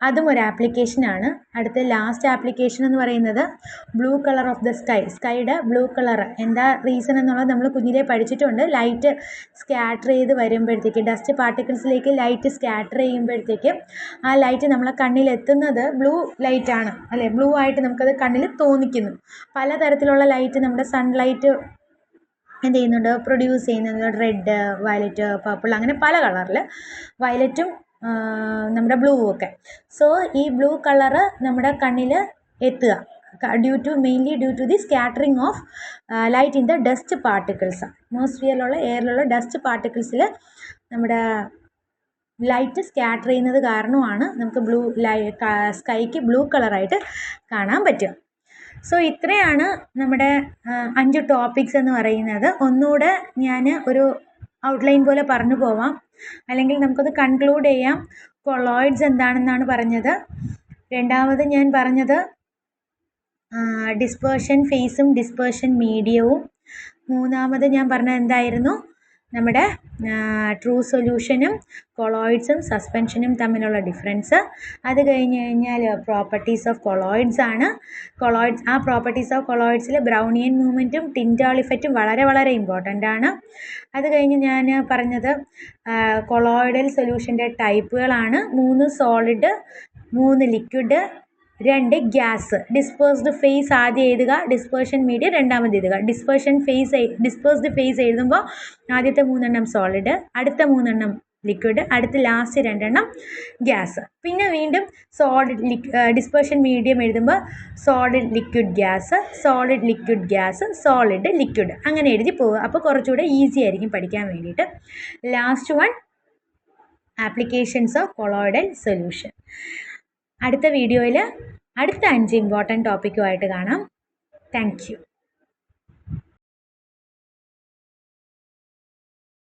അതും ഒരു ആപ്ലിക്കേഷനാണ്. അടുത്ത ലാസ്റ്റ് ആപ്ലിക്കേഷൻ എന്ന് പറയുന്നത് ബ്ലൂ കളർ ഓഫ് ദ സ്കൈയുടെ ബ്ലൂ കളർ. എന്താ റീസൺ എന്നുള്ളത് നമ്മൾ കുഞ്ഞിലേ പഠിച്ചിട്ടുണ്ട്. ലൈറ്റ് സ്കാറ്റർ ചെയ്ത് വരുമ്പോഴത്തേക്ക്, ഡസ്റ്റ് പാർട്ടിക്കിൾസിലേക്ക് ലൈറ്റ് സ്കാറ്റർ ചെയ്യുമ്പോഴത്തേക്ക് ആ ലൈറ്റ് നമ്മളെ കണ്ണിലെത്തുന്നത് ബ്ലൂ ലൈറ്റാണ് അല്ലേ? ബ്ലൂ ആയിട്ട് നമുക്കത് കണ്ണിൽ തോന്നിക്കുന്നു. പലതരത്തിലുള്ള ലൈറ്റ് നമ്മുടെ സൺലൈറ്റ് എന്ത് ചെയ്യുന്നുണ്ട്? പ്രൊഡ്യൂസ് ചെയ്യുന്നത് റെഡ്, വയലറ്റ്, പർപ്പിൾ, അങ്ങനെ പല കളറിൽ, വയലറ്റും നമ്മുടെ ബ്ലൂ ഒക്കെ. സോ ഈ ബ്ലൂ കളറ് നമ്മുടെ കണ്ണിൽ എത്തുക mainly due to the scattering of light in the dust particles. അറ്റ്മോസ്ഫിയറിലുള്ള എയറിലുള്ള ഡസ്റ്റ് പാർട്ടിക്കിൾസിൽ നമ്മുടെ ലൈറ്റ് സ്കാറ്റർ ചെയ്യുന്നത് കാരണമാണ് നമുക്ക് സ്കൈക്ക് ബ്ലൂ കളറായിട്ട് കാണാൻ പറ്റുക. സോ ഇത്രയാണ് നമ്മുടെ 5 ടോപ്പിക്സ് എന്ന് പറയുന്നത്. ഒന്നുകൂടെ ഞാൻ ഒരു ഔട്ട്ലൈൻ പോലെ പറഞ്ഞു പോവാം, അല്ലെങ്കിൽ നമുക്കത് കൺക്ലൂഡ് ചെയ്യാം. കൊളോയിഡ്സ് എന്താണെന്നാണ് പറഞ്ഞത്. രണ്ടാമത് ഞാൻ പറഞ്ഞത് ഡിസ്പേർഷൻ ഫേസും ഡിസ്പേർഷൻ മീഡിയവും. മൂന്നാമത് ഞാൻ പറഞ്ഞത് എന്തായിരുന്നു? നമ്മുടെ ട്രൂ സൊല്യൂഷനും കൊളോയിഡ്സും സസ്പെൻഷനും തമ്മിലുള്ള ഡിഫറൻസ്. അത് കഴിഞ്ഞാൽ പ്രോപ്പർട്ടീസ് ഓഫ് കൊളോയിഡ്സ് ആണ്. ആ പ്രോപ്പർട്ടീസ് ഓഫ് കൊളോയിഡ്സിൽ ബ്രൗണിയൻ മൂവ്മെൻറ്റും ടിൻഡാൾ ഇഫക്റ്റും വളരെ വളരെ ഇമ്പോർട്ടൻ്റ് ആണ്. അത് കഴിഞ്ഞ് ഞാൻ പറഞ്ഞത് കൊളോയിഡൽ സൊല്യൂഷൻ്റെ ടൈപ്പുകളാണ്. 3 solid, 3 liquid, 2 gas. Dispersed phase ആദ്യം എഴുതുക, ഡിസ്പേർഷൻ മീഡിയ രണ്ടാമത് എഴുതുക. ഡിസ്പേഴ്സ്ഡ് ഫേസ് എഴുതുമ്പോൾ ആദ്യത്തെ 3 സോളിഡ്, അടുത്ത 3 ലിക്വിഡ്, അടുത്ത ലാസ്റ്റ് 2 ഗ്യാസ്. പിന്നെ വീണ്ടും ഡിസ്പേർഷൻ മീഡിയം എഴുതുമ്പോൾ solid liquid gas, solid liquid gas, solid liquid, അങ്ങനെ എഴുതി പോവുക. അപ്പോൾ കുറച്ചുകൂടെ ഈസി ആയിരിക്കും പഠിക്കാൻ വേണ്ടിയിട്ട്. Last one applications of colloidal solution. അടുത്ത വീഡിയോയിൽ അടുത്ത 5 ഇമ്പോർട്ടൻറ്റ് ടോപ്പിക്കുമായിട്ട് കാണാം. Thank you.